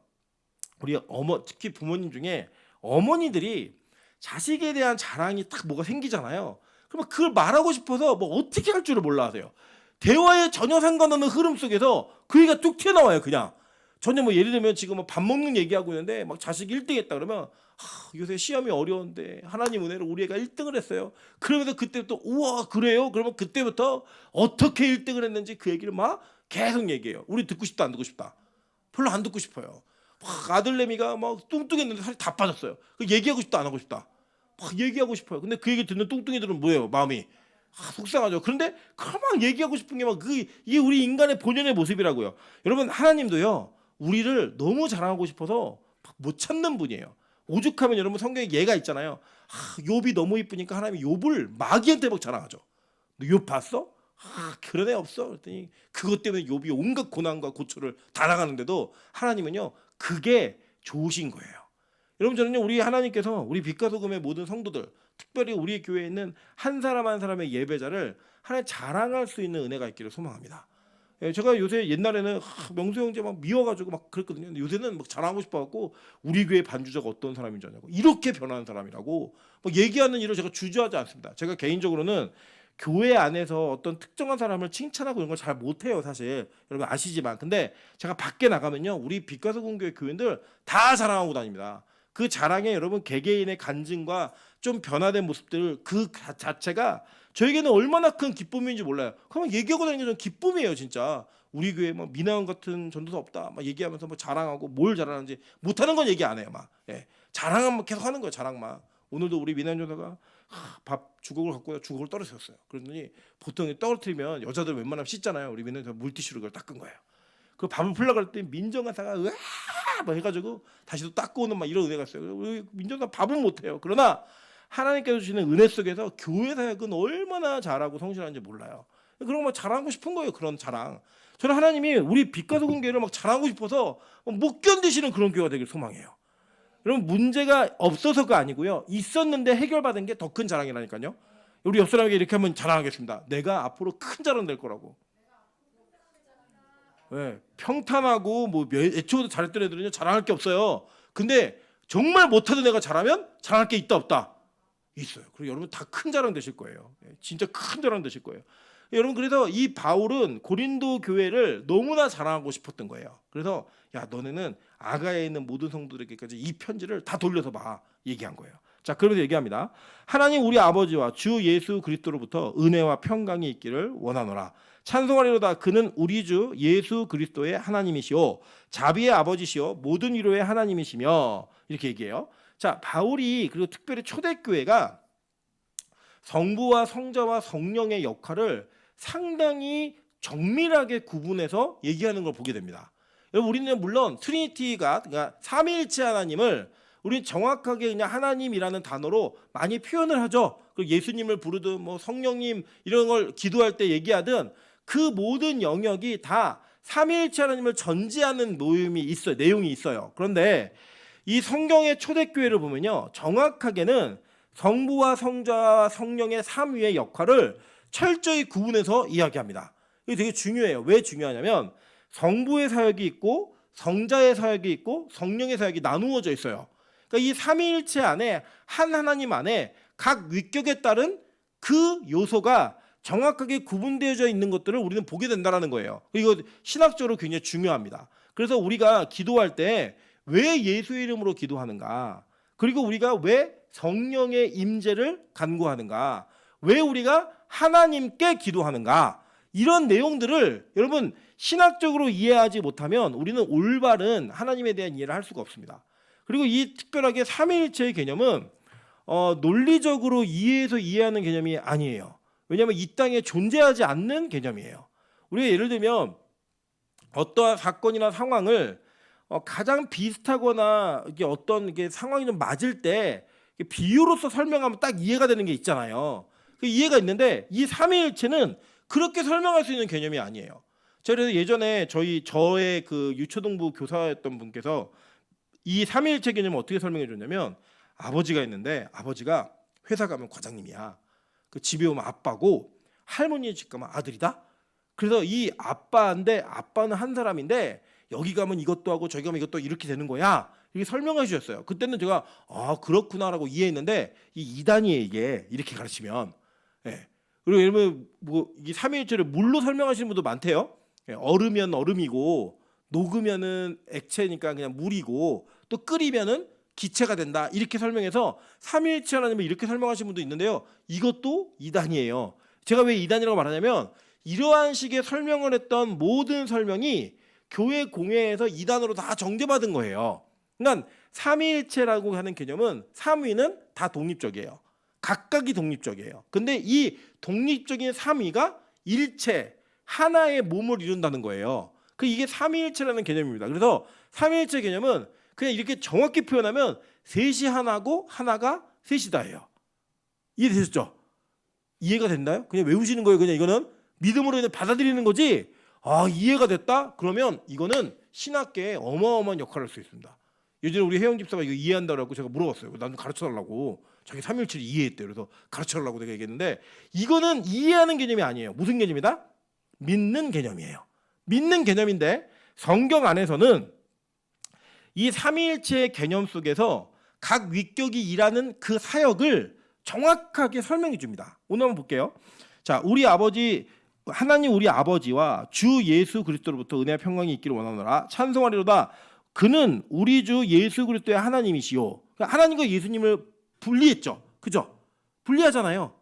우리 특히 부모님 중에 어머니들이 자식에 대한 자랑이 딱 뭐가 생기잖아요. 그러면 그걸 말하고 싶어서 뭐 어떻게 할 줄을 몰라 하세요. 대화에 전혀 상관없는 흐름 속에서 그 얘기가 뚝 튀어나와요. 그냥 전혀 뭐 예를 들면 지금 밥 먹는 얘기하고 있는데 막 자식이 1등 했다 그러면 요새 시험이 어려운데 하나님 은혜로 우리 애가 1등을 했어요. 그러면서 그때부터 우와 그래요? 그러면 그때부터 어떻게 1등을 했는지 그 얘기를 막 계속 얘기해요. 우리 듣고 싶다 안 듣고 싶다? 별로 안 듣고 싶어요. 막 아들내미가 막 뚱뚱했는데 살이 다 빠졌어요. 얘기하고 싶다 안 하고 싶다? 막 얘기하고 싶어요. 근데 그 얘기 듣는 뚱뚱이들은 뭐예요? 마음이 속상하죠. 그런데 그만 얘기하고 싶은 게 막 이게 우리 인간의 본연의 모습이라고요. 여러분 하나님도요 우리를 너무 자랑하고 싶어서 못 찾는 분이에요. 오죽하면 여러분 성경에 예가 있잖아요. 욥이 너무 이쁘니까 하나님이 욥을 마귀한테 막 자랑하죠. 너 욥 봤어? 그런 애 없어. 그랬더니 그것 때문에 욥이 온갖 고난과 고초를 다 당하는데도 하나님은요 그게 좋으신 거예요. 여러분 저는요 우리 하나님께서 우리 빛과 소금의 모든 성도들, 특별히 우리 교회에 있는 한 사람 한 사람의 예배자를 하나님 자랑할 수 있는 은혜가 있기를 소망합니다. 제가 요새 옛날에는 명수 형제 막 미워가지고 막 그랬거든요. 근데 요새는 막 자랑하고 싶어갖고 우리 교회 반주자가 어떤 사람인 줄 아냐고, 이렇게 변하는 사람이라고 막 얘기하는 일을 제가 주저하지 않습니다. 제가 개인적으로는 교회 안에서 어떤 특정한 사람을 칭찬하고 이런 걸 잘 못해요, 사실. 여러분 아시지만. 근데 제가 밖에 나가면요 우리 빛과 소금 교회 교인들 다 자랑하고 다닙니다. 그 자랑에 여러분 개개인의 간증과 좀 변화된 모습들 그 자체가 저에게는 얼마나 큰 기쁨인지 몰라요. 그러면 얘기하고 다니는 게 좀 기쁨이에요, 진짜. 우리 교회 뭐 미나원 같은 전도사 없다, 막 얘기하면서 뭐 자랑하고 뭘 자랑하는지 못하는 건 얘기 안 해요, 막. 자랑은 계속 하는 거예요, 자랑만. 오늘도 우리 미나원 전도사가 밥 주걱을 갖고 주걱을 떨어뜨렸어요. 그러더니 보통 떨어뜨리면 여자들 웬만하면 씻잖아요. 우리 미나원 전도사 물티슈로 그걸 닦은 거예요. 그 밥을 풀려고 할 때 민정하다가 으아 막 해가지고 다시 또 닦고 오는 막 이런 은혜가 있어요. 우리 민정사 밥은 못해요. 그러나 하나님께서 주시는 은혜 속에서 교회 사역은 얼마나 잘하고 성실한지 몰라요. 그런 거 자랑하고 싶은 거예요. 그런 자랑. 저는 하나님이 우리 빛과 소금 교회를 막 자랑하고 싶어서 못 견디시는 그런 교회가 되길 소망해요. 여러분 문제가 없어서가 아니고요. 있었는데 해결받은 게 더 큰 자랑이라니까요. 우리 옆 사람에게 이렇게 한번 자랑하겠습니다. 내가 앞으로 큰 자랑 될 거라고. 평탄하고 뭐 애초부터 잘했던 애들은요 자랑할 게 없어요. 근데 정말 못하던 애가 잘하면 자랑할 게 있다 없다? 있어요. 그리고 여러분 다 큰 자랑 되실 거예요. 진짜 큰 자랑 되실 거예요. 여러분 그래서 이 바울은 고린도 교회를 너무나 자랑하고 싶었던 거예요. 그래서 야 너네는 아가야에 있는 모든 성도들에게까지 이 편지를 다 돌려서 봐 얘기한 거예요. 자 그러면서 얘기합니다. 하나님 우리 아버지와 주 예수 그리스도로부터 은혜와 평강이 있기를 원하노라. 찬송하리로다. 그는 우리 주 예수 그리스도의 하나님이시오 자비의 아버지시오 모든 위로의 하나님이시며 이렇게 얘기해요. 자 바울이 그리고 특별히 초대교회가 성부와 성자와 성령의 역할을 상당히 정밀하게 구분해서 얘기하는 걸 보게 됩니다. 여러분 우리는 물론 트리니티가 그러니까 삼위일체 하나님을 우리 정확하게 그냥 하나님이라는 단어로 많이 표현을 하죠. 그리고 예수님을 부르든 뭐 성령님 이런 걸 기도할 때 얘기하든 그 모든 영역이 다 삼위일체 하나님을 전제하는 모임이 있어요. 내용이 있어요. 그런데 이 성경의 초대교회를 보면요, 정확하게는 성부와 성자와 성령의 삼위의 역할을 철저히 구분해서 이야기합니다. 이게 되게 중요해요. 왜 중요하냐면 성부의 사역이 있고 성자의 사역이 있고 성령의 사역이 나누어져 있어요. 그러니까 이 삼위일체 안에 한 하나님 안에 각 위격에 따른 그 요소가 정확하게 구분되어져 있는 것들을 우리는 보게 된다는 거예요. 이거 신학적으로 굉장히 중요합니다. 그래서 우리가 기도할 때 왜 예수의 이름으로 기도하는가? 그리고 우리가 왜 성령의 임재를 간구하는가? 왜 우리가 하나님께 기도하는가? 이런 내용들을 여러분 신학적으로 이해하지 못하면 우리는 올바른 하나님에 대한 이해를 할 수가 없습니다. 그리고 이 특별하게 삼위일체의 개념은 논리적으로 이해해서 이해하는 개념이 아니에요. 왜냐하면 이 땅에 존재하지 않는 개념이에요. 우리가 예를 들면 어떠한 사건이나 상황을 가장 비슷하거나 이게 어떤 이게 상황이 좀 맞을 때 비유로서 설명하면 딱 이해가 되는 게 있잖아요. 그 이해가 있는데 이 삼위일체는 그렇게 설명할 수 있는 개념이 아니에요. 그래서 예전에 저의 그 유초동부 교사였던 분께서 이 삼위일체 개념을 어떻게 설명해 줬냐면 아버지가 있는데 아버지가 회사 가면 과장님이야. 그 집에 오면 아빠고 할머니 집 가면 아들이다. 그래서 이 아빠인데 아빠는 한 사람인데 여기 가면 이것도 하고 저기 가면 이것도 이렇게 되는 거야. 이렇게 설명해 주셨어요. 그때는 제가 그렇구나라고 이해했는데 이 이단이에요 이게 이렇게 가르치면. 그리고 예를 들면 뭐 이 삼위일체를 물로 설명하시는 분도 많대요. 얼으면 얼음이고 녹으면은 액체니까 그냥 물이고 또 끓이면은 기체가 된다 이렇게 설명해서 삼위일체 하나님을 이렇게 설명하시는 분도 있는데요. 이것도 이단이에요. 제가 왜 이단이라고 말하냐면 이러한 식의 설명을 했던 모든 설명이 교회 공회에서 이단으로 다 정죄받은 거예요. 그러니까 삼위일체라고 하는 개념은 삼위는 다 독립적이에요. 각각이 독립적이에요. 근데 이 독립적인 삼위가 일체 하나의 몸을 이룬다는 거예요. 이게 삼위일체라는 개념입니다. 그래서 삼위일체 개념은 그냥 이렇게 정확히 표현하면 셋이 하나고 하나가 셋이다예요. 이해되셨죠? 이해가 됐나요? 그냥 외우시는 거예요. 그냥 이거는 믿음으로 그냥 받아들이는 거지. 아, 이해가 됐다? 그러면 이거는 신학계에 어마어마한 역할을 할 수 있습니다. 예전에 우리 혜영 집사가 이거 이해한다고 하고 제가 물어봤어요. 나도 가르쳐달라고. 자기 317을 이해했대요. 그래서 가르쳐달라고 내가 얘기했는데 이거는 이해하는 개념이 아니에요. 무슨 개념이다? 믿는 개념이에요. 믿는 개념인데 성경 안에서는 이 삼위일체의 개념 속에서 각 위격이 일하는 그 사역을 정확하게 설명해 줍니다. 오늘 한번 볼게요. 자, 우리 아버지 하나님 우리 아버지와 주 예수 그리스도로부터 은혜와 평강이 있기를 원하노라. 찬송하리로다. 그는 우리 주 예수 그리스도의 하나님이시요. 그러니까 하나님과 예수님을 분리했죠. 그죠? 분리하잖아요.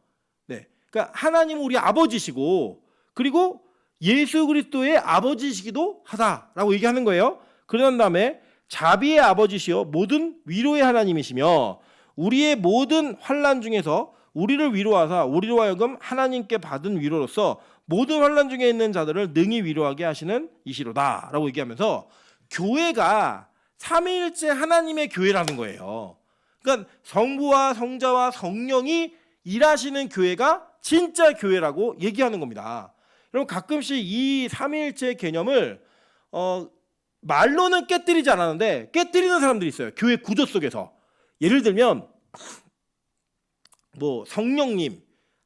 네. 그러니까 하나님은 우리 아버지시고 그리고 예수 그리스도의 아버지시기도 하다라고 얘기하는 거예요. 그런 다음에 자비의 아버지시요 모든 위로의 하나님이시며 우리의 모든 환난 중에서 우리를 위로하사 우리로 하여금 하나님께 받은 위로로서 모든 환난 중에 있는 자들을 능히 위로하게 하시는 이시로다라고 얘기하면서 교회가 삼위일체 하나님의 교회라는 거예요. 그러니까 성부와 성자와 성령이 일하시는 교회가 진짜 교회라고 얘기하는 겁니다. 여러분 가끔씩 이 삼위일체 개념을 말로는 깨뜨리지 않았는데 깨뜨리는 사람들이 있어요. 교회 구조 속에서. 예를 들면 뭐 성령님,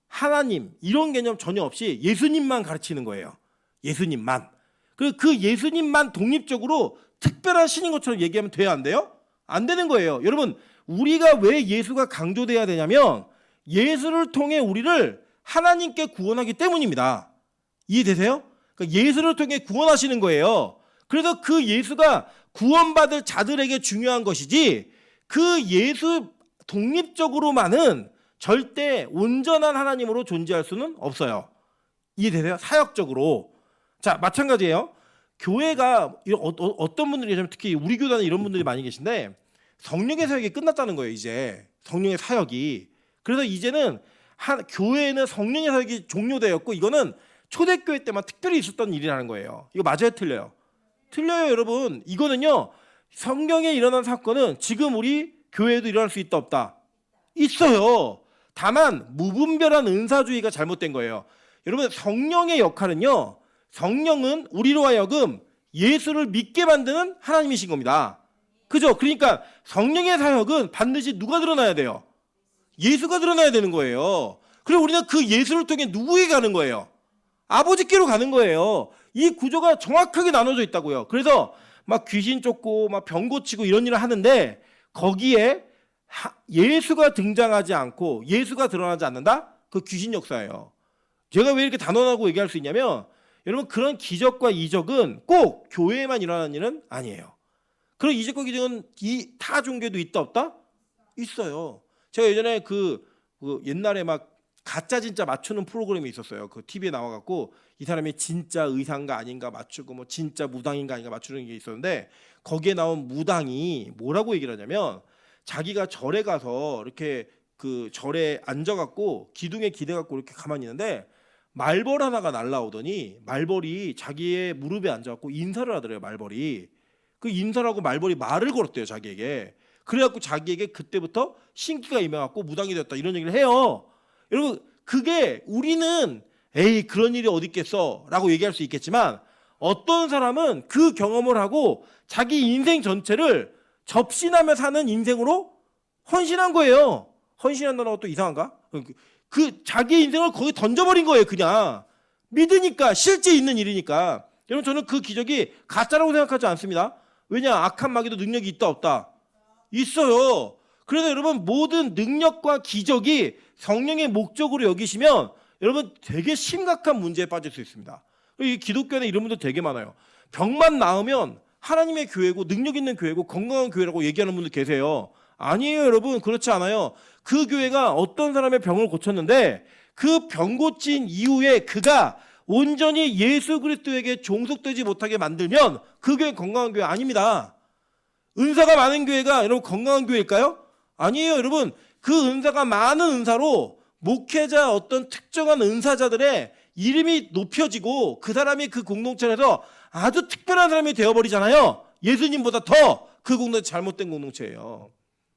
하나님 이런 개념 전혀 없이 예수님만 가르치는 거예요. 예수님만. 그 예수님만 독립적으로 특별한 신인 것처럼 얘기하면 돼요, 안 돼요? 안 되는 거예요. 여러분 우리가 왜 예수가 강조돼야 되냐면 예수를 통해 우리를 하나님께 구원하기 때문입니다. 이해되세요? 그러니까 예수를 통해 구원하시는 거예요. 그래서 그 예수가 구원받을 자들에게 중요한 것이지 그 예수 독립적으로만은 절대 온전한 하나님으로 존재할 수는 없어요. 이해되세요? 사역적으로. 자, 마찬가지예요. 교회가 어떤 분들이 계시면 특히 우리 교단에 이런 분들이 많이 계신데 성령의 사역이 끝났다는 거예요. 이제 성령의 사역이. 그래서 이제는 교회에는 성령의 사역이 종료되었고 이거는 초대교회 때만 특별히 있었던 일이라는 거예요. 이거 맞아요? 틀려요? 틀려요, 여러분. 이거는요. 성경에 일어난 사건은 지금 우리 교회에도 일어날 수 있다 없다? 있어요. 다만 무분별한 은사주의가 잘못된 거예요. 여러분 성령의 역할은요. 성령은 우리로 하여금 예수를 믿게 만드는 하나님이신 겁니다. 그죠? 그러니까 성령의 사역은 반드시 누가 드러나야 돼요? 예수가 드러나야 되는 거예요. 그리고 우리는 그 예수를 통해 누구에게 가는 거예요? 아버지께로 가는 거예요. 이 구조가 정확하게 나눠져 있다고요. 그래서 막 귀신 쫓고 막 병 고치고 이런 일을 하는데 거기에 예수가 등장하지 않고 예수가 드러나지 않는다? 그 귀신 역사예요. 제가 왜 이렇게 단언하고 얘기할 수 있냐면 여러분 그런 기적과 이적은 꼭 교회에만 일어나는 일은 아니에요. 그런 이적과 기적은 타 종교에도 있다 없다? 있어요. 제가 예전에 그 옛날에 막 가짜 진짜 맞추는 프로그램이 있었어요. 그 TV에 나와갖고 이 사람이 진짜 의사인가 아닌가 맞추고 뭐 진짜 무당인가 아닌가 맞추는 게 있었는데 거기에 나온 무당이 뭐라고 얘기를 하냐면 자기가 절에 가서 이렇게 그 절에 앉아갖고 기둥에 기대갖고 이렇게 가만히 있는데 말벌 하나가 날라오더니 말벌이 자기의 무릎에 앉아갖고 인사를 하더래요. 말벌이. 그 인사를 하고 말벌이 말을 걸었대요. 자기에게. 그래갖고 자기에게 그때부터 신기가 임해갖고 무당이 됐다 이런 얘기를 해요. 여러분 그게 우리는 에이 그런 일이 어디 있겠어 라고 얘기할 수 있겠지만 어떤 사람은 그 경험을 하고 자기 인생 전체를 접신하며 사는 인생으로 헌신한 거예요. 헌신한다는 것도 이상한가? 그 자기 인생을 거기 던져버린 거예요. 그냥 믿으니까 실제 있는 일이니까. 여러분 저는 그 기적이 가짜라고 생각하지 않습니다. 왜냐 악한 마귀도 능력이 있다 없다? 있어요. 그래서 여러분 모든 능력과 기적이 성령의 목적으로 여기시면 여러분 되게 심각한 문제에 빠질 수 있습니다. 이 기독교에 이런 분들 되게 많아요. 병만 나으면 하나님의 교회고 능력 있는 교회고 건강한 교회라고 얘기하는 분들 계세요. 아니에요 여러분. 그렇지 않아요. 그 교회가 어떤 사람의 병을 고쳤는데 그 병 고친 이후에 그가 온전히 예수 그리스도에게 종속되지 못하게 만들면 그 교회는 건강한 교회 아닙니다. 은사가 많은 교회가 여러분 건강한 교회일까요? 아니에요 여러분. 그 은사가 많은 은사로 목회자 어떤 특정한 은사자들의 이름이 높여지고 그 사람이 그 공동체에서 아주 특별한 사람이 되어버리잖아요. 예수님보다 더 그 공동체 잘못된 공동체예요.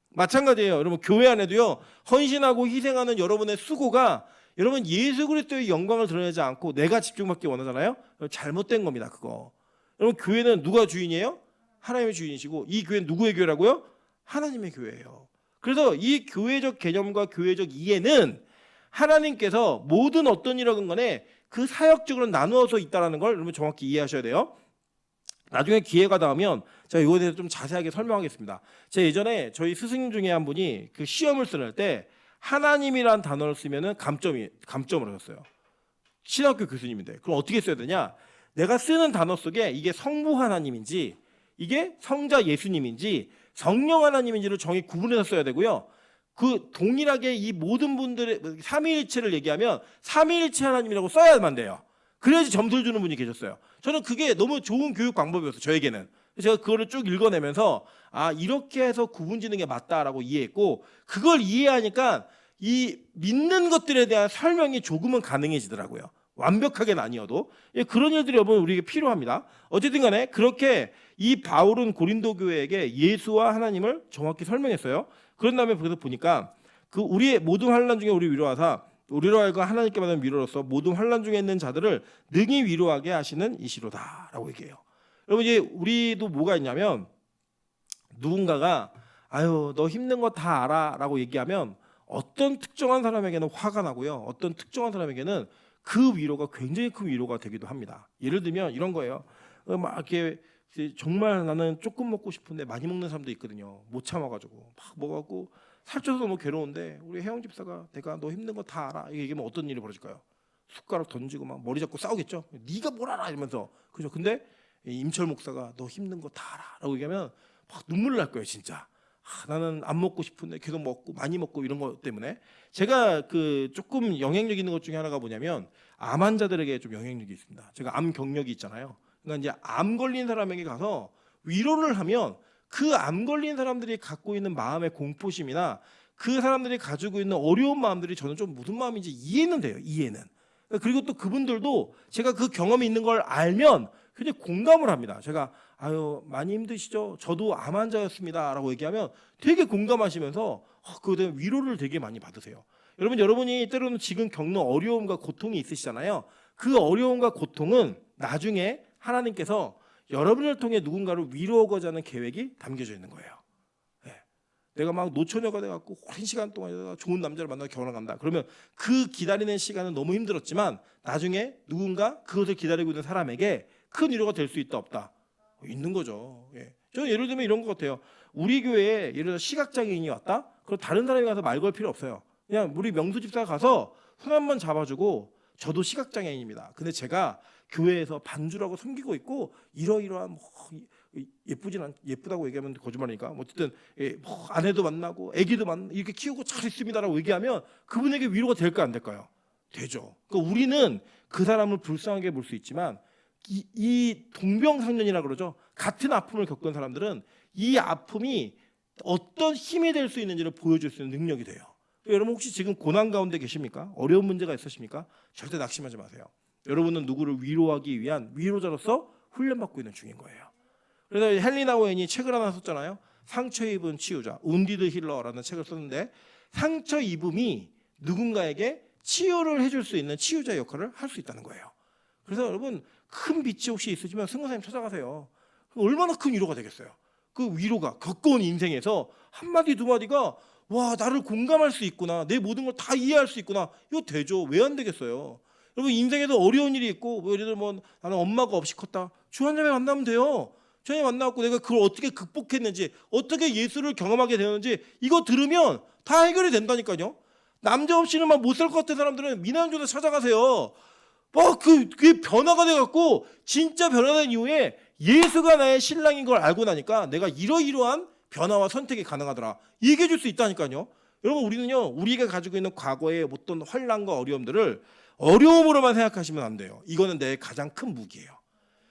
마찬가지예요. 여러분 교회 안에도요. 헌신하고 희생하는 여러분의 수고가 여러분 예수 그리스도의 영광을 드러내지 않고 내가 집중받기 원하잖아요. 잘못된 겁니다. 그거. 여러분 교회는 누가 주인이에요? 하나님의 주인이시고 이 교회는 누구의 교회라고요? 하나님의 교회예요. 그래서 이 교회적 개념과 교회적 이해는 하나님께서 모든 어떤 일이건 간에 그 사역적으로 나누어서 있다는 걸 여러분 정확히 이해하셔야 돼요. 나중에 기회가 닿으면 제가 이거에 대해서 좀 자세하게 설명하겠습니다. 제가 예전에 저희 스승님 중에 한 분이 그 시험을 쓸 때 하나님이란 단어를 쓰면은 감점을 하셨어요. 신학교 교수님인데 그럼 어떻게 써야 되냐? 내가 쓰는 단어 속에 이게 성부 하나님인지 이게 성자 예수님인지 성령 하나님인지를 정확히 구분해서 써야 되고요. 그 동일하게 이 모든 분들의 삼위일체를 얘기하면 삼위일체 하나님이라고 써야만 돼요. 그래야지 점수를 주는 분이 계셨어요. 저는 그게 너무 좋은 교육 방법이었어요. 저에게는. 제가 그거를 쭉 읽어내면서 아 이렇게 해서 구분짓는 게 맞다라고 이해했고 그걸 이해하니까 이 믿는 것들에 대한 설명이 조금은 가능해지더라고요. 완벽하게는 아니어도 그런 일들이 여러분 우리에게 필요합니다. 어쨌든 간에 그렇게 이 바울은 고린도 교회에게 예수와 하나님을 정확히 설명했어요. 그런 다음에 그래서 보니까 그 우리의 모든 환난 중에 우리 위로하사 우리로 하여금 하나님께 받은 위로로서 모든 환난 중에 있는 자들을 능히 위로하게 하시는 이시로다라고 얘기해요. 여러분 이제 우리도 뭐가 있냐면 누군가가 아유 너 힘든 거 다 알아라고 얘기하면 어떤 특정한 사람에게는 화가 나고요. 어떤 특정한 사람에게는 그 위로가 굉장히 큰 위로가 되기도 합니다. 예를 들면 이런 거예요. 막 이렇게 정말 나는 조금 먹고 싶은데 많이 먹는 사람도 있거든요. 못 참아가지고 막 먹어갖고 살쪄서 너무 괴로운데 우리 혜영 집사가 내가 너 힘든 거 다 알아 이게 얘기하면 어떤 일이 벌어질까요? 숟가락 던지고 막 머리 잡고 싸우겠죠. 네가 뭘 알아 이러면서 그죠? 근데 임철 목사가 너 힘든 거 다 알아라고 얘기하면 막 눈물 날 거예요 진짜. 나는 안 먹고 싶은데 계속 먹고 많이 먹고 이런 것 때문에 제가 그 조금 영향력 있는 것 중에 하나가 뭐냐면 암 환자들에게 좀 영향력이 있습니다. 제가 암 경력이 있잖아요. 그러니까 이제 암 걸린 사람에게 가서 위로를 하면 그 암 걸린 사람들이 갖고 있는 마음의 공포심이나 그 사람들이 가지고 있는 어려운 마음들이 저는 좀 무슨 마음인지 이해는 돼요. 이해는. 그리고 또 그분들도 제가 그 경험이 있는 걸 알면 굉장히 공감을 합니다. 제가 아유 많이 힘드시죠? 저도 암 환자였습니다라고 얘기하면 되게 공감하시면서 그에 대한 위로를 되게 많이 받으세요. 여러분이 때로는 지금 겪는 어려움과 고통이 있으시잖아요. 그 어려움과 고통은 나중에 하나님께서 여러분을 통해 누군가를 위로하고자 하는 계획이 담겨져 있는 거예요. 네. 내가 막 노처녀가 돼갖고 오랜 시간 동안 좋은 남자를 만나서 결혼한다. 그러면 그 기다리는 시간은 너무 힘들었지만 나중에 누군가 그것을 기다리고 있는 사람에게 큰 위로가 될 수 있다 없다? 있는 거죠. 예. 저는 예를 들면 이런 것 같아요. 우리 교회에 예를 들어 시각장애인이 왔다? 그럼 다른 사람이 가서 말 걸 필요 없어요. 그냥 우리 명수 집사가 가서 손 한번 잡아주고 저도 시각장애인입니다. 근데 제가 교회에서 반주라고 섬기고 있고 이러이러한 뭐 예쁘다고 얘기하면 거짓말이니까 어쨌든 뭐 아내도 만나고 아기도 이렇게 키우고 잘 있습니다라고 얘기하면 그분에게 위로가 될까 안 될까요? 되죠. 그러니까 우리는 그 사람을 불쌍하게 볼 수 있지만 이 동병상련이라 그러죠. 같은 아픔을 겪은 사람들은 이 아픔이 어떤 힘이 될 수 있는지를 보여줄 수 있는 능력이 돼요. 여러분 혹시 지금 고난 가운데 계십니까? 어려운 문제가 있으십니까? 절대 낙심하지 마세요. 여러분은 누구를 위로하기 위한 위로자로서 훈련받고 있는 중인 거예요. 그래서 헬리나 오웬이 책을 하나 썼잖아요. 상처 입은 치유자, 운디드 힐러라는 책을 썼는데 상처 입음이 누군가에게 치유를 해줄 수 있는 치유자의 역할을 할 수 있다는 거예요. 그래서 여러분 큰 빛이 혹시 있으시면 승호사님 찾아가세요. 얼마나 큰 위로가 되겠어요. 그 위로가 겪어온 인생에서 한마디 두 마디가 와 나를 공감할 수 있구나. 내 모든 걸 다 이해할 수 있구나. 이거 되죠. 왜 안 되겠어요. 여러분 인생에도 어려운 일이 있고 뭐 예를 들어 뭐 나는 엄마가 없이 컸다. 주 한 자매 만나면 돼요. 주에 만나고 내가 그걸 어떻게 극복했는지 어떻게 예수를 경험하게 되는지 이거 들으면 다 해결이 된다니까요. 남자 없이는 막 못 살 것 같은 사람들은 미난조사 찾아가세요. 그게 변화가 돼갖고 진짜 변화된 이후에 예수가 나의 신랑인 걸 알고 나니까 내가 이러이러한 변화와 선택이 가능하더라. 얘기해 줄 수 있다니까요. 여러분 우리는요. 우리가 가지고 있는 과거의 어떤 환난과 어려움들을 어려움으로만 생각하시면 안 돼요. 이거는 내 가장 큰 무기예요.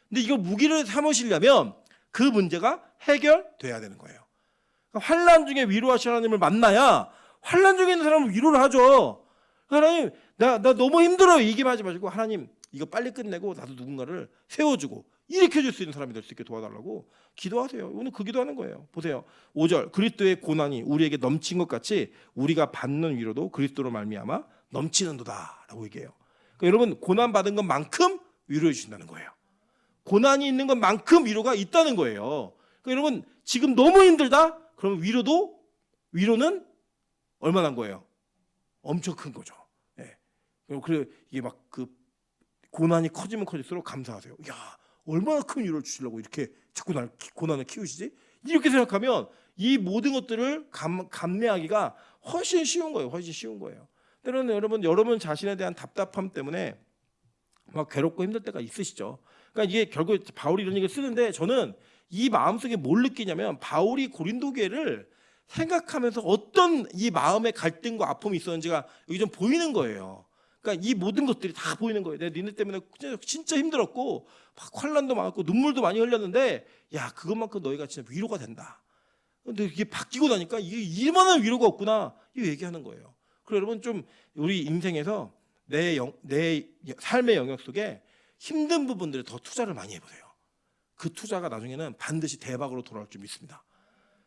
근데 이거 무기를 삼으시려면 그 문제가 해결돼야 되는 거예요. 그러니까 환난 중에 위로하시는 하나님을 만나야 환난 중에 있는 사람은 위로를 하죠. 하나님 나 너무 힘들어요. 얘기만 하지 마시고 하나님 이거 빨리 끝내고 나도 누군가를 세워주고 일으켜줄 수 있는 사람이 될 수 있게 도와달라고 기도하세요. 오늘 그 기도하는 거예요. 보세요. 5절 그리스도의 고난이 우리에게 넘친 것 같이 우리가 받는 위로도 그리스도로 말미암아 넘치는도다라고 얘기해요. 그러니까 여러분 고난 받은 것만큼 위로해 주신다는 거예요. 고난이 있는 것만큼 위로가 있다는 거예요. 그러니까 여러분 지금 너무 힘들다? 그러면 위로는 얼마나 한 거예요? 엄청 큰 거죠. 예. 그리고 이게 막 그 고난이 커지면 커질수록 감사하세요. 야 얼마나 큰 위로를 주시려고 이렇게 자꾸 고난을 키우시지? 이렇게 생각하면 이 모든 것들을 감내하기가 훨씬 쉬운 거예요. 훨씬 쉬운 거예요. 때로는 여러분 자신에 대한 답답함 때문에 막 괴롭고 힘들 때가 있으시죠. 그러니까 이게 결국 바울이 이런 얘기를 쓰는데 저는 이 마음속에 뭘 느끼냐면 바울이 고린도 교회를 생각하면서 어떤 이 마음의 갈등과 아픔이 있었는지가 여기 좀 보이는 거예요. 그러니까 이 모든 것들이 다 보이는 거예요. 내가 니네 때문에 진짜 힘들었고 막 환난도 많았고 눈물도 많이 흘렸는데 야 그것만큼 너희가 진짜 위로가 된다. 근데 이게 바뀌고 나니까 이게 얼마나 위로가 없구나 이 얘기하는 거예요. 그리고 여러분 좀 우리 인생에서 내 삶의 영역 속에 힘든 부분들에 더 투자를 많이 해보세요. 그 투자가 나중에는 반드시 대박으로 돌아올 줄 믿습니다.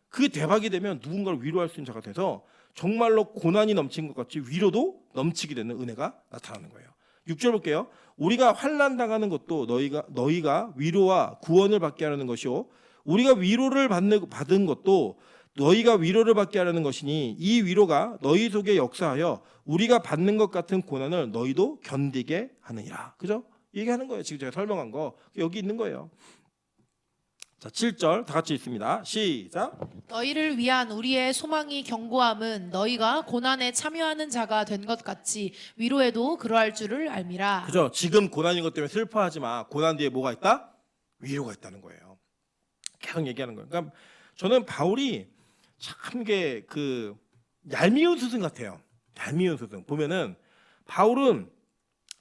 그게 대박이 되면 누군가를 위로할 수 있는 자가 돼서 정말로 고난이 넘친 것 같이 위로도 넘치게 되는 은혜가 나타나는 거예요. 6절 볼게요. 우리가 환난 당하는 것도 너희가 위로와 구원을 받게 하려는 것이요 우리가 위로를 받은 것도 너희가 위로를 받게 하려는 것이니 이 위로가 너희 속에 역사하여 우리가 받는 것 같은 고난을 너희도 견디게 하느니라. 그죠? 얘기하는 거예요. 지금 제가 설명한 거 여기 있는 거예요. 자, 7절 다 같이 읽습니다. 시작. 너희를 위한 우리의 소망이 견고함은 너희가 고난에 참여하는 자가 된 것 같이 위로에도 그러할 줄을 알미라. 그죠? 지금 고난인 것 때문에 슬퍼하지 마. 고난 뒤에 뭐가 있다? 위로가 있다는 거예요. 계속 얘기하는 거예요. 그러니까 저는 바울이 참 게 그 얄미운 스승 같아요. 얄미운 스승. 보면은 바울은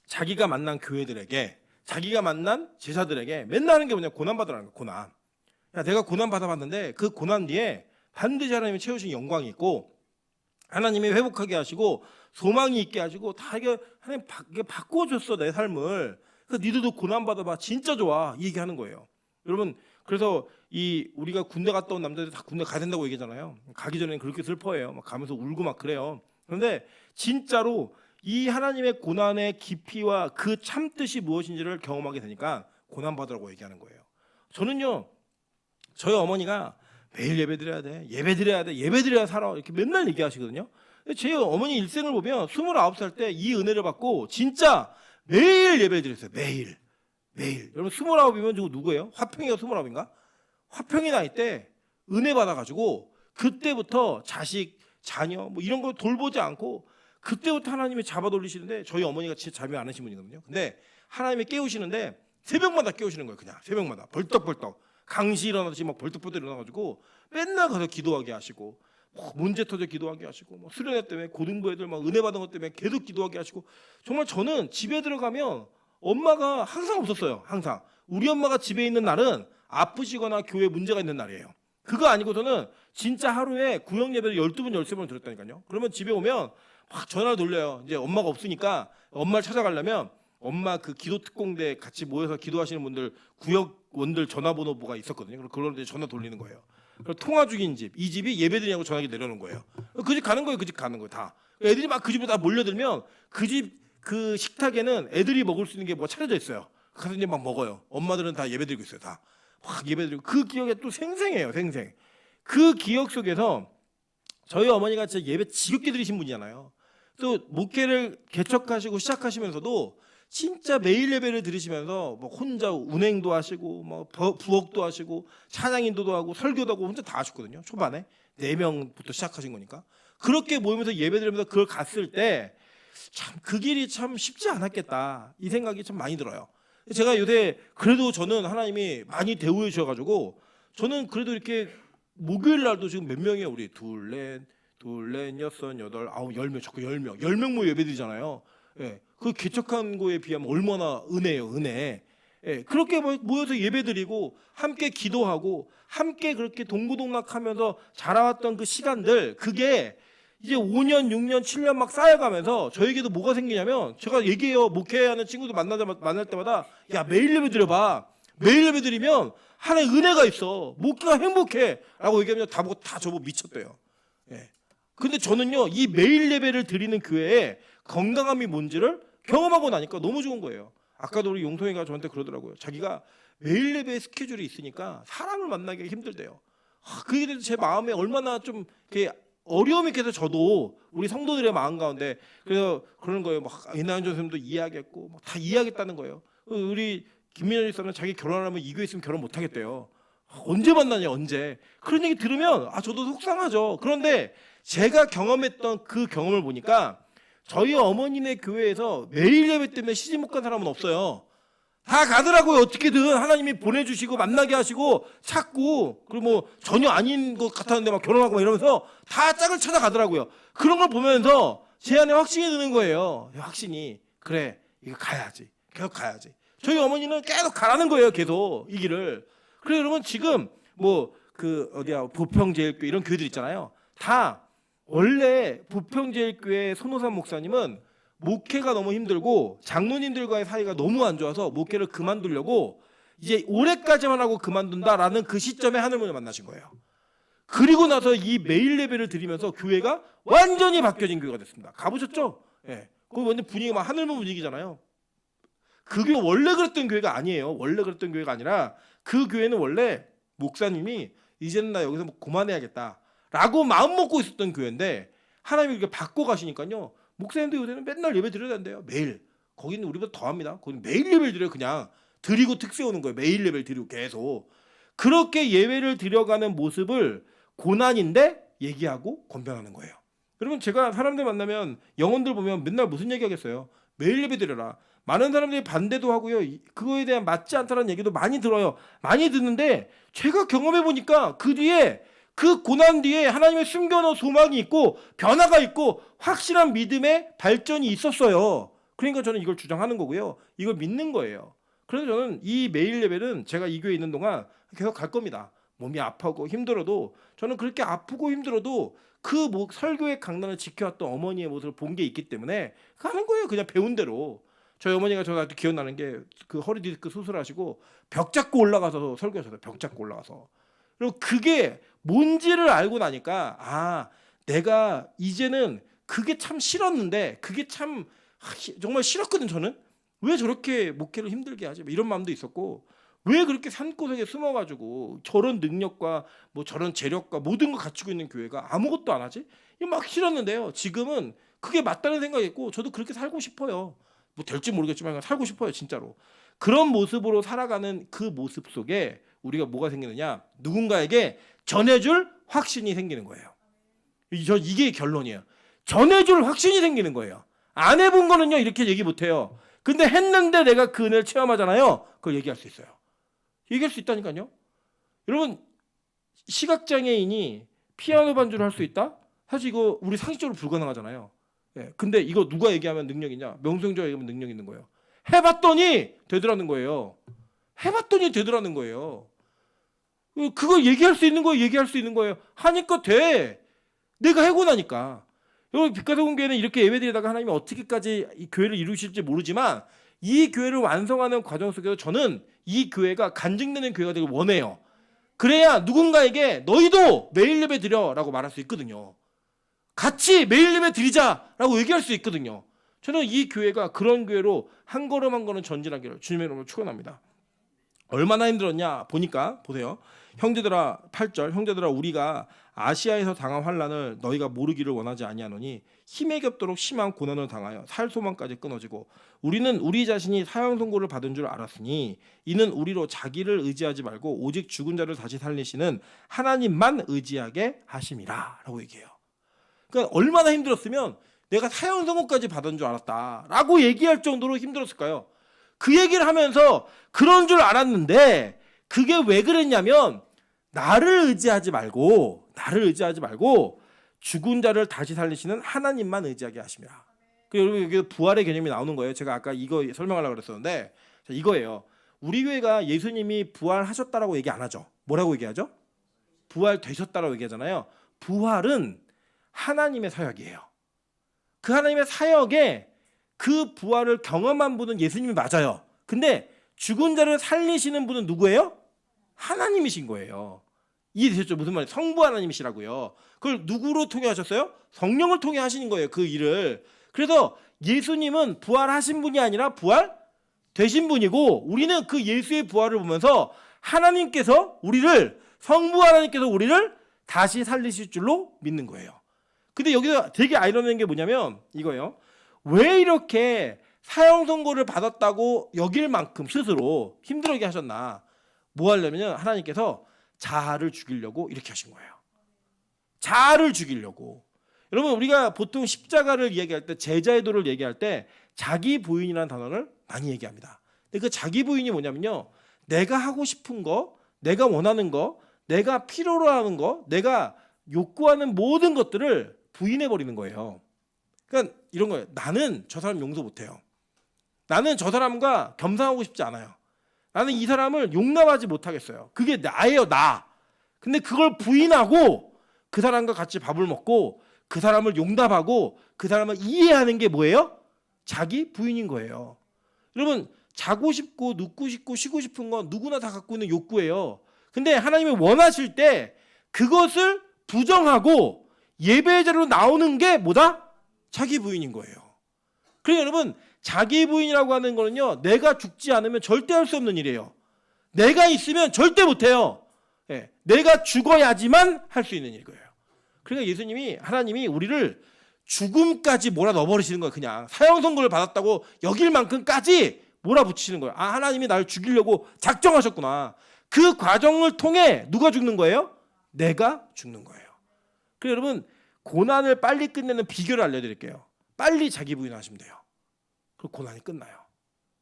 자기가 만난 교회들에게 자기가 만난 제자들에게 맨날 하는 게 뭐냐? 고난 받으라는 거예요. 고난. 야, 내가 고난 받아봤는데 그 고난 뒤에 반드시 하나님이 채우신 영광이 있고 하나님이 회복하게 하시고 소망이 있게 하시고 다 이게 하나님 바꿔줬어 내 삶을. 그래서 니들도 고난 받아봐 진짜 좋아 이 얘기하는 거예요. 여러분 그래서 이 우리가 군대 갔다 온 남자들 다 군대 가야 된다고 얘기하잖아요. 가기 전에는 그렇게 슬퍼해요. 막 가면서 울고 막 그래요. 그런데 진짜로 이 하나님의 고난의 깊이와 그 참뜻이 무엇인지를 경험하게 되니까 고난 받으라고 얘기하는 거예요. 저는요 저희 어머니가 매일 예배드려야 돼 예배드려야 돼 예배드려야 살아 이렇게 맨날 얘기하시거든요. 제 어머니 일생을 보면 29살 때 이 은혜를 받고 진짜 매일 예배를 드렸어요. 매일 여러분 29이면 지금 누구예요? 화평이가 29인가? 화평이 나이 때 은혜 받아가지고 그때부터 자식 자녀 뭐 이런 거 돌보지 않고 그때부터 하나님이 잡아 돌리시는데 저희 어머니가 진짜 잠이 안 하신 분이거든요. 근데 하나님이 깨우시는데 새벽마다 깨우시는 거예요. 그냥 새벽마다 벌떡벌떡 강시 일어나듯이 막 벌떡벌떡 일어나가지고 맨날 가서 기도하게 하시고 뭐 문제 터져 기도하게 하시고 뭐 수련회 때문에 고등부 애들 막 은혜 받은 것 때문에 계속 기도하게 하시고 정말 저는 집에 들어가면 엄마가 항상 없었어요. 항상 우리 엄마가 집에 있는 날은 아프시거나 교회에 문제가 있는 날이에요. 그거 아니고서는 진짜 하루에 구역 예배를 12번 13번 들었다니까요. 그러면 집에 오면 막 전화를 돌려요. 이제 엄마가 없으니까 엄마를 찾아가려면 엄마 그 기도 특공대 같이 모여서 기도하시는 분들 구역원들 전화번호부가 있었거든요. 그럼 그런데 전화 돌리는 거예요. 그럼 통화 중인 집, 이 집이 예배드리냐고 전화기 내려놓은 거예요. 그 집 가는 거예요. 그 집 가는 거예요. 다. 애들이 막 그 집으로 다 몰려들면 그 집 그 식탁에는 애들이 먹을 수 있는 게 뭐 차려져 있어요. 가서 이제 막 먹어요. 엄마들은 다 예배드리고 있어요. 다. 막 예배드리고 그 기억에 또 생생해요. 생생. 그 기억 속에서 저희 어머니가 진짜 예배 지겹게 드리신 분이잖아요. 또 목회를 개척하시고 시작하시면서도 진짜 매일 예배를 들으시면서 뭐 혼자 운행도 하시고 뭐 부엌도 하시고 찬양인도도 하고 설교도 하고 혼자 다 하셨거든요. 초반에 4명부터 시작하신 거니까 그렇게 모이면서 예배 드리면서 그걸 갔을 때 참 그 길이 참 쉽지 않았겠다 이 생각이 참 많이 들어요. 제가 요새 그래도 저는 하나님이 많이 대우해 주셔가지고 저는 그래도 이렇게 목요일 날도 지금 몇 명이에요? 우리 둘, 넷, 여섯, 여덟, 아홉, 10명, 자꾸 10명. 10명 모여 예배드리잖아요. 예. 그 개척한 거에 비하면 얼마나 은혜예요, 은혜. 예. 그렇게 모여서 예배드리고 함께 기도하고 함께 그렇게 동고동락하면서 자라왔던 그 시간들 그게 이제 5년, 6년, 7년 막 쌓여가면서 저에게도 뭐가 생기냐면 제가 얘기해요. 목회하는 친구들 만날 때마다 야 매일 예배 드려봐. 매일 예배 드리면 하나의 은혜가 있어. 목회가 행복해라고 얘기하면 다 보고 다 저보고 미쳤대요. 예. 근데 저는요 이 매일 예배를 드리는 교회에 건강함이 뭔지를 경험하고 나니까 너무 좋은 거예요. 아까도 우리 용통이가 저한테 그러더라고요. 자기가 매일 예배 스케줄이 있으니까 사람을 만나기가 힘들대요. 그게 대해서 제 마음에 얼마나 좀 이렇게 어려움이 있겠어. 저도 우리 성도들의 마음 가운데 그래서 그러는 거예요. 막 이나은전 선생님도 이해하겠고 막 다 이해하겠다는 거예요. 우리 김민현 집사는 자기 결혼하면 이 교회 있으면 결혼 못 하겠대요. 언제 만나냐 언제. 그런 얘기 들으면 저도 속상하죠. 그런데 제가 경험했던 그 경험을 보니까 저희 어머니네 교회에서 매일 예배 때문에 시집 못 간 사람은 없어요. 다 가더라고요. 어떻게든 하나님이 보내주시고 만나게 하시고 찾고 그리고 뭐 전혀 아닌 것 같았는데 막 결혼하고 막 이러면서 다 짝을 찾아가더라고요. 그런 걸 보면서 제 안에 확신이 드는 거예요. 확신이 그래 이거 가야지. 계속 가야지. 저희 어머니는 계속 가라는 거예요. 계속 이 길을. 그래 여러분 지금 뭐 그 어디야 부평제일교회 이런 교회들 있잖아요. 다 원래 부평제일교회 손호삼 목사님은 목회가 너무 힘들고 장로님들과의 사이가 너무 안 좋아서 목회를 그만두려고 이제 올해까지만 하고 그만둔다라는 그 시점에 하늘문을 만나신 거예요. 그리고 나서 이 매일 예배를 드리면서 교회가 완전히 바뀌어진 교회가 됐습니다. 가보셨죠? 예. 거기 완전 분위기가 막 하늘문 분위기잖아요. 그게 원래 그랬던 교회가 아니에요. 원래 그랬던 교회가 아니라 그 교회는 원래 목사님이 이제는 나 여기서 뭐 그만해야겠다라고 마음 먹고 있었던 교회인데 하나님이 이렇게 바꿔 가시니까요. 목사님도 요새는 맨날 예배 드려야 된대요. 매일. 거기는 우리보다 더합니다. 거기는 매일 예배를 드려요. 그냥 드리고 특세 오는 거예요. 매일 예배를 드리고 계속. 그렇게 예배를 드려가는 모습을 고난인데 얘기하고 권변하는 거예요. 여러분 제가 사람들 만나면 영혼들 보면 맨날 무슨 얘기하겠어요. 매일 예배 드려라. 많은 사람들이 반대도 하고요. 그거에 대한 맞지 않다는 얘기도 많이 들어요. 많이 듣는데 제가 경험해 보니까 그 뒤에 그 고난 뒤에 하나님의 숨겨놓은 소망이 있고 변화가 있고 확실한 믿음의 발전이 있었어요. 그러니까 저는 이걸 주장하는 거고요. 이걸 믿는 거예요. 그래서 저는 이 매일 예배는 제가 이 교회에 있는 동안 계속 갈 겁니다. 몸이 아프고 힘들어도 저는 그렇게 아프고 힘들어도 그 설교의 강단을 지켜왔던 어머니의 모습을 본 게 있기 때문에 가는 거예요. 그냥 배운 대로. 저희 어머니가 저도 아직도 기억나는 게 그 허리 디스크 수술하시고 벽 잡고 올라가서 설교하셨어요. 벽 잡고 올라가서. 그리고 그게 뭔지를 알고 나니까 내가 이제는 그게 참 싫었는데 그게 참 정말 싫었거든. 저는 왜 저렇게 목회를 힘들게 하지 이런 마음도 있었고 왜 그렇게 산고석에 숨어가지고 저런 능력과 뭐 저런 재력과 모든 걸 갖추고 있는 교회가 아무것도 안 하지 이거 막 싫었는데요. 지금은 그게 맞다는 생각이 있고 저도 그렇게 살고 싶어요. 뭐 될지 모르겠지만 살고 싶어요. 진짜로. 그런 모습으로 살아가는 그 모습 속에 우리가 뭐가 생기느냐 누군가에게 전해줄 확신이 생기는 거예요. 이게 결론이에요. 전해줄 확신이 생기는 거예요. 안 해본 거는요 이렇게 얘기 못해요. 근데 했는데 내가 그 은혜를 체험하잖아요. 그걸 얘기할 수 있어요. 얘기할 수 있다니까요. 여러분 시각장애인이 피아노 반주를 할 수 있다? 사실 이거 우리 상식적으로 불가능하잖아요. 예, 근데 이거 누가 얘기하면 능력이냐? 명성조가 얘기하면 능력 있는 거예요. 해봤더니 되더라는 거예요. 해봤더니 되더라는 거예요. 그걸 얘기할 수 있는 거예요. 얘기할 수 있는 거예요. 하니까 돼. 내가 해고 나니까. 여러분 빛가서공교회는 이렇게 예배드리다가 하나님이 어떻게까지 이 교회를 이루실지 모르지만 이 교회를 완성하는 과정 속에서 저는 이 교회가 간증되는 교회가 되길 원해요. 그래야 누군가에게 너희도 매일 예배 드려라고 말할 수 있거든요. 같이 매일 예배 드리자라고 얘기할 수 있거든요. 저는 이 교회가 그런 교회로 한 걸음 한 걸음 전진하기를 주님의 이름으로 축원합니다. 얼마나 힘들었냐 보니까 보세요. 형제들아 8절 형제들아 우리가 아시아에서 당한 환난을 너희가 모르기를 원하지 아니하노니 힘에 겹도록 심한 고난을 당하여 살 소망까지 끊어지고 우리는 우리 자신이 사형 선고를 받은 줄 알았으니 이는 우리로 자기를 의지하지 말고 오직 죽은 자를 다시 살리시는 하나님만 의지하게 하심이라 라고 얘기해요. 그러니까 얼마나 힘들었으면 내가 사형 선고까지 받은 줄 알았다라고 얘기할 정도로 힘들었을까요? 그 얘기를 하면서 그런 줄 알았는데 그게 왜 그랬냐면 나를 의지하지 말고 죽은 자를 다시 살리시는 하나님만 의지하게 하심이라. 여러분 여기 부활의 개념이 나오는 거예요. 제가 아까 이거 설명하려고 그랬었는데 이거예요. 우리 교회가 예수님이 부활하셨다라고 얘기 안 하죠. 뭐라고 얘기하죠? 부활되셨다라고 얘기하잖아요. 부활은 하나님의 사역이에요. 그 하나님의 사역에 그 부활을 경험한 분은 예수님이 맞아요. 근데 죽은 자를 살리시는 분은 누구예요? 하나님이신 거예요. 이해되셨죠? 무슨 말이에요? 성부 하나님이시라고요. 그걸 누구로 통해 하셨어요? 성령을 통해 하시는 거예요. 그 일을. 그래서 예수님은 부활하신 분이 아니라 부활되신 분이고, 우리는 그 예수의 부활을 보면서 하나님께서 우리를, 성부 하나님께서 우리를 다시 살리실 줄로 믿는 거예요. 근데 여기서 되게 아이러니한 게 뭐냐면 이거예요. 왜 이렇게 사형 선고를 받았다고 여길 만큼 스스로 힘들게 하셨나? 뭐 하려면 하나님께서 자아를 죽이려고 이렇게 하신 거예요. 자아를 죽이려고. 여러분, 우리가 보통 십자가를 이야기할 때, 제자의 도를 얘기할 때 자기 부인이라는 단어를 많이 얘기합니다. 근데 그 자기 부인이 뭐냐면요, 내가 하고 싶은 거, 내가 원하는 거, 내가 필요로 하는 거, 내가 욕구하는 모든 것들을 부인해 버리는 거예요. 그러니까 이런 거예요. 나는 저 사람 용서 못해요. 나는 저 사람과 겸상하고 싶지 않아요. 나는 이 사람을 용납하지 못하겠어요. 그게 나예요, 나. 근데 그걸 부인하고 그 사람과 같이 밥을 먹고 그 사람을 용납하고 그 사람을 이해하는 게 뭐예요? 자기 부인인 거예요. 여러분, 자고 싶고 눕고 싶고 쉬고 싶은 건 누구나 다 갖고 있는 욕구예요. 근데 하나님이 원하실 때 그것을 부정하고 예배의 자리로 나오는 게 뭐다? 자기 부인인 거예요. 그러니까 여러분, 자기 부인이라고 하는 거는요, 내가 죽지 않으면 절대 할 수 없는 일이에요. 내가 있으면 절대 못해요. 예, 내가 죽어야지만 할 수 있는 일이에요. 그러니까 예수님이, 하나님이 우리를 죽음까지 몰아넣어버리시는 거예요. 그냥 사형 선고를 받았다고 여길 만큼까지 몰아붙이는 거예요. 아, 하나님이 나를 죽이려고 작정하셨구나. 그 과정을 통해 누가 죽는 거예요? 내가 죽는 거예요. 그래서 여러분, 고난을 빨리 끝내는 비결을 알려드릴게요. 빨리 자기 부인하시면 돼요. 그럼 고난이 끝나요.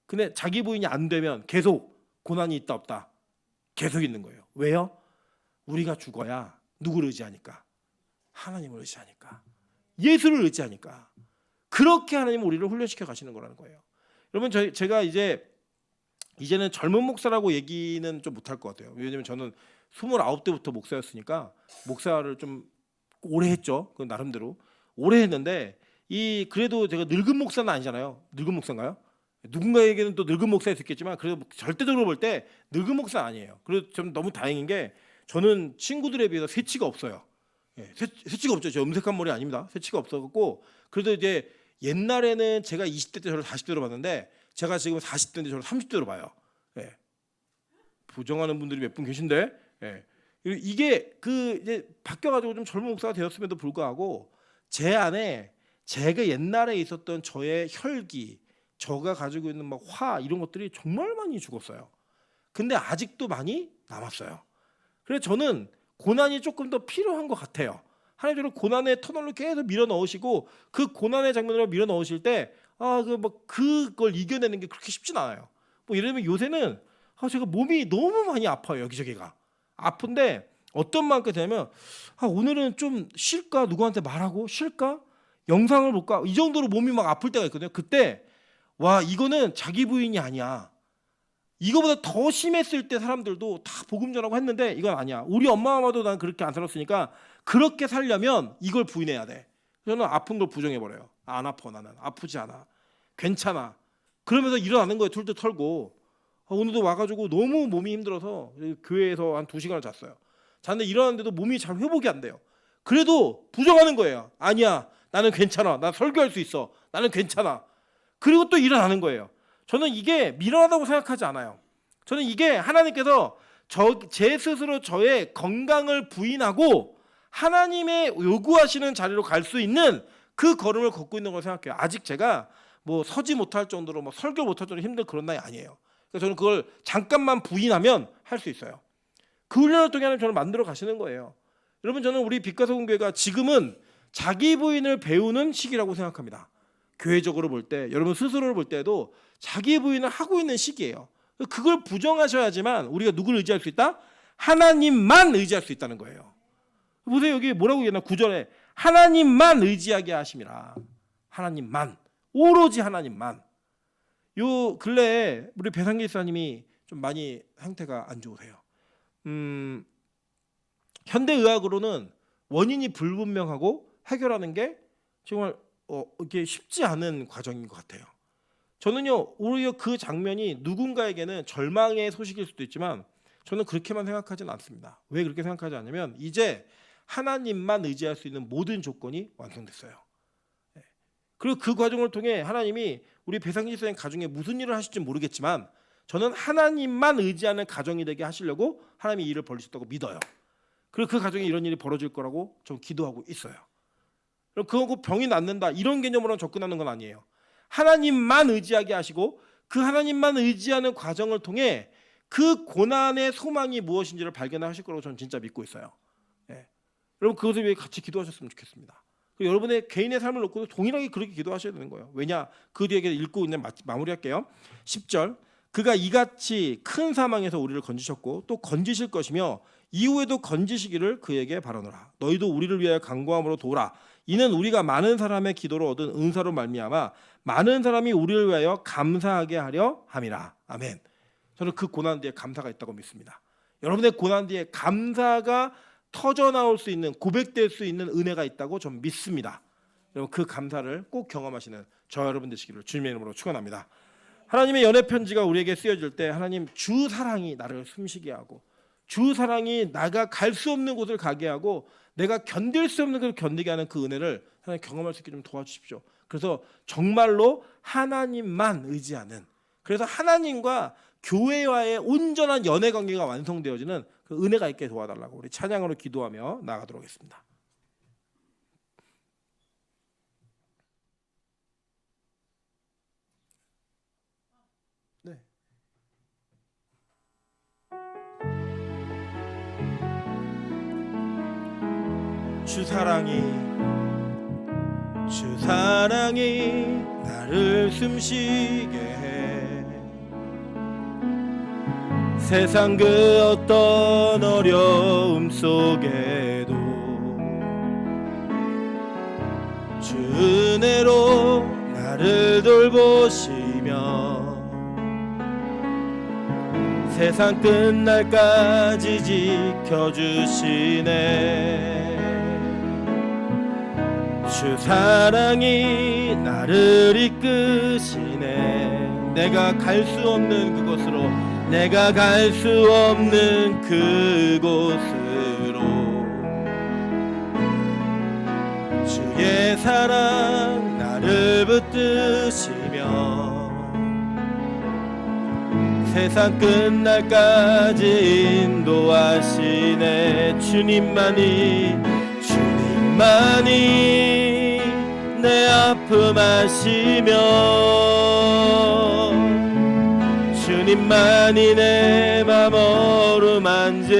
근데 자기 부인이 안 되면 계속 고난이 있다 없다 계속 있는 거예요. 왜요? 우리가 죽어야 누구를 의지하니까? 하나님을 의지하니까. 예수를 의지하니까. 그렇게 하나님은 우리를 훈련시켜 가시는 거라는 거예요. 여러분, 제가 이제는 젊은 목사라고 얘기는 좀 못할 것 같아요. 왜냐하면 저는 29대부터 목사였으니까 목사를 좀 오래 했죠. 그 나름대로 오래 했는데, 그래도 제가 늙은 목사는 아니잖아요. 늙은 목사인가요? 누군가에게는 또 늙은 목사일 수 있겠지만, 그래도 절대적으로 볼 때 늙은 목사 아니에요. 그래서 좀 너무 다행인 게, 저는 친구들에 비해서 새치가 없어요. 예, 새치가 없죠. 저 염색한 머리 아닙니다. 새치가 없어갖고, 그래도 이제 옛날에는 제가 20대 때 저를 40대로 봤는데, 제가 지금 40대인데 저를 30대로 봐요. 예. 부정하는 분들이 몇 분 계신데, 예. 이게 이제 바뀌어가지고 좀 젊은 목사가 되었음에도 불구하고 제 안에 제가 옛날에 있었던 저의 혈기, 저가 가지고 있는 막 화, 이런 것들이 정말 많이 죽었어요. 근데 아직도 많이 남았어요. 그래서 저는 고난이 조금 더 필요한 것 같아요. 하나님께서 고난의 터널로 계속 밀어 넣으시고, 그 고난의 장면으로 밀어 넣으실 때, 그걸 이겨내는 게 그렇게 쉽진 않아요. 뭐 예를 들면 요새는 제가 몸이 너무 많이 아파요. 여기저기가 아픈데, 어떤 마음까지 되냐면, 오늘은 좀 쉴까? 누구한테 말하고 쉴까? 영상을 볼까? 이 정도로 몸이 막 아플 때가 있거든요. 그때 와, 이거는 자기 부인이 아니야. 이거보다 더 심했을 때 사람들도 다 복음 전하고 했는데, 이건 아니야. 우리 엄마 아마도 난 그렇게 안 살았으니까 그렇게 살려면 이걸 부인해야 돼. 저는 아픈 걸 부정해버려요. 안 아파, 나는 아프지 않아, 괜찮아. 그러면서 일어나는 거예요. 툴툴 털고. 오늘도 와가지고 너무 몸이 힘들어서 교회에서 한 2시간을 잤어요. 잤는데 일어났는데도 몸이 잘 회복이 안 돼요. 그래도 부정하는 거예요. 아니야, 나는 괜찮아, 나 설교할 수 있어, 나는 괜찮아. 그리고 또 일어나는 거예요. 저는 이게 미련하다고 생각하지 않아요. 저는 이게 하나님께서 제 스스로 저의 건강을 부인하고 하나님의 요구하시는 자리로 갈 수 있는 그 걸음을 걷고 있는 걸 생각해요. 아직 제가 뭐 서지 못할 정도로, 뭐 설교 못할 정도로 힘든 그런 나이 아니에요. 그래서 저는 그걸 잠깐만 부인하면 할 수 있어요. 그 훈련을 통해 저는 만들어 가시는 거예요. 여러분, 저는 우리 빛과 소금 교회가 지금은 자기 부인을 배우는 시기라고 생각합니다. 교회적으로 볼 때, 여러분 스스로를 볼 때도 자기 부인을 하고 있는 시기예요. 그걸 부정하셔야지만 우리가 누구를 의지할 수 있다? 하나님만 의지할 수 있다는 거예요. 보세요, 여기 뭐라고 얘기했나? 9절에 하나님만 의지하게 하심이라. 하나님만, 오로지 하나님만. 요 근래에 우리 배상기 집사님이 좀 많이 상태가 안 좋으세요. 현대의학으로는 원인이 불분명하고 해결하는 게 정말 이게 쉽지 않은 과정인 것 같아요. 저는요 오히려 그 장면이 누군가에게는 절망의 소식일 수도 있지만 저는 그렇게만 생각하지는 않습니다. 왜 그렇게 생각하지 않냐면 이제 하나님만 의지할 수 있는 모든 조건이 완성됐어요. 그리고 그 과정을 통해 하나님이 우리 배상지사님 가정에 무슨 일을 하실지 모르겠지만 저는 하나님만 의지하는 가정이 되게 하시려고 하나님이 일을 벌리셨다고 믿어요. 그리고 그 가정에 이런 일이 벌어질 거라고 좀 기도하고 있어요. 그럼 그거 병이 낫는다 이런 개념으로는 접근하는 건 아니에요. 하나님만 의지하게 하시고 그 하나님만 의지하는 과정을 통해 그 고난의 소망이 무엇인지를 발견하실 거라고 저는 진짜 믿고 있어요. 여러분 그것을 위해 같이 기도하셨으면 좋겠습니다. 여러분의 개인의 삶을 놓고도 동일하게 그렇게 기도하셔야 되는 거예요. 왜냐? 그 뒤에 읽고 있는 마무리할게요. 10절 그가 이같이 큰 사망에서 우리를 건지셨고 또 건지실 것이며 이후에도 건지시기를 그에게 바라노라. 너희도 우리를 위하여 간구함으로 도우라. 이는 우리가 많은 사람의 기도로 얻은 은사로 말미암아 많은 사람이 우리를 위하여 감사하게 하려 함이라. 아멘. 저는 그 고난 뒤에 감사가 있다고 믿습니다. 여러분의 고난 뒤에 감사가 터져 나올 수 있는 고백될 수 있는 은혜가 있다고 저는 믿습니다. 여러분 그 감사를 꼭 경험하시는 저 여러분 되시기를 주님의 이름으로 축원합니다. 하나님의 연애 편지가 우리에게 쓰여질 때 하나님 주 사랑이 나를 숨쉬게 하고 주 사랑이 나가 갈 수 없는 곳을 가게 하고 내가 견딜 수 없는 것을 견디게 하는 그 은혜를 하나님 경험할 수 있게 좀 도와주십시오. 그래서 정말로 하나님만 의지하는 그래서 하나님과 교회와의 온전한 연애 관계가 완성되어지는 그 은혜가 있게 도와달라고 우리 찬양으로 기도하며 나아가도록 하겠습니다. 네. 주 사랑이 나를 숨쉬게 해 세상 그 어떤 어려움 속에도 주 은혜로 나를 돌보시며 세상 끝날까지 지켜주시네. 주 사랑이 나를 이끄시네. 내가 갈 수 없는 그곳으로 내가 갈 수 없는 그곳으로 주의 사랑 나를 붙드시며 세상 끝날까지 인도하시네. 주님만이 내 아픔 아시며 주님만이 내 맘 어루만지네.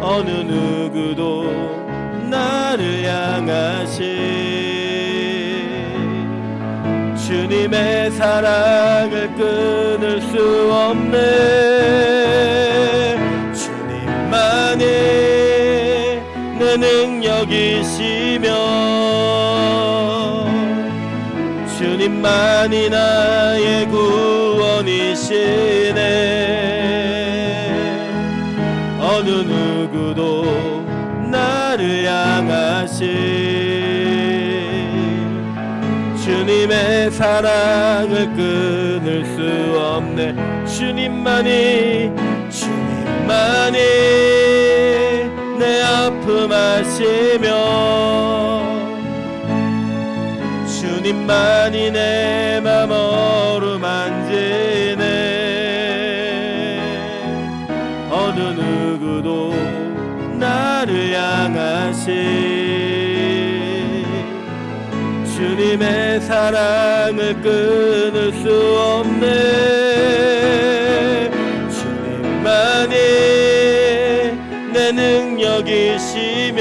어느 누구도 나를 향하신 주님의 사랑을 끊을 수 없네. 주님만이 내 능력이시며 주님만이 나의 구원이시네. 어느 누구도 나를 향하신 주님의 사랑을 끊을 수 없네. 주님만이 내 아픔 아시며 주님만이 내 맘 어루만지네. 어느 누구도 나를 향하신 주님의 사랑을 끊을 수 없네. 주님만이 내 능력이시며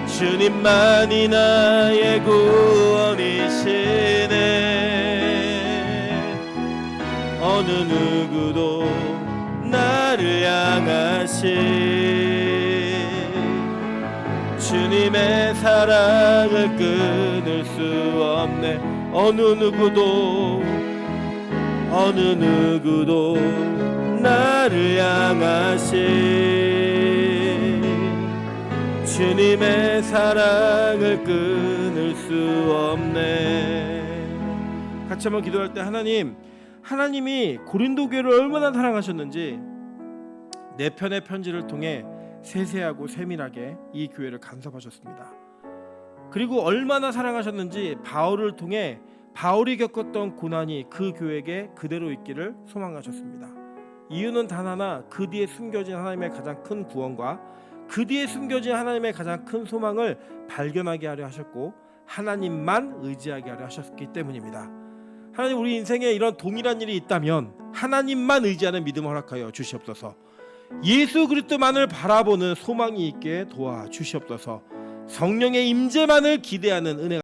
주님만이 나의 구원이시네. 어느 누구도 나를 향하신 주님의 사랑을 끊을 수 없네. 어느 누구도 나를 향하신 주님의 사랑을 끊을 수 없네. 같이 한번 기도할 때 하나님이 고린도 교회를 얼마나 사랑하셨는지 네 편의 편지를 통해 세세하고 세밀하게 이 교회를 간섭하셨습니다. 그리고 얼마나 사랑하셨는지 바울을 통해 바울이 겪었던 고난이 그 교회에게 그대로 있기를 소망하셨습니다. 이유는 단 하나, 그 뒤에 숨겨진 하나님의 가장 큰 구원과 그 뒤에 숨겨진 하나님의 가장 큰 소망을 발견하게 하려 하셨고 하나님만 의지하게 하려 하셨기 때문입니다. 하나님, 우리 인생에 이런 동일한 일이 있다면 하나님만 의지하는 믿음을 허락하여 주시옵소서. 예수 그리스도만을 바라보는 소망이 있게 도와주시옵소서. 성령의 임재만을 기대하는 은혜가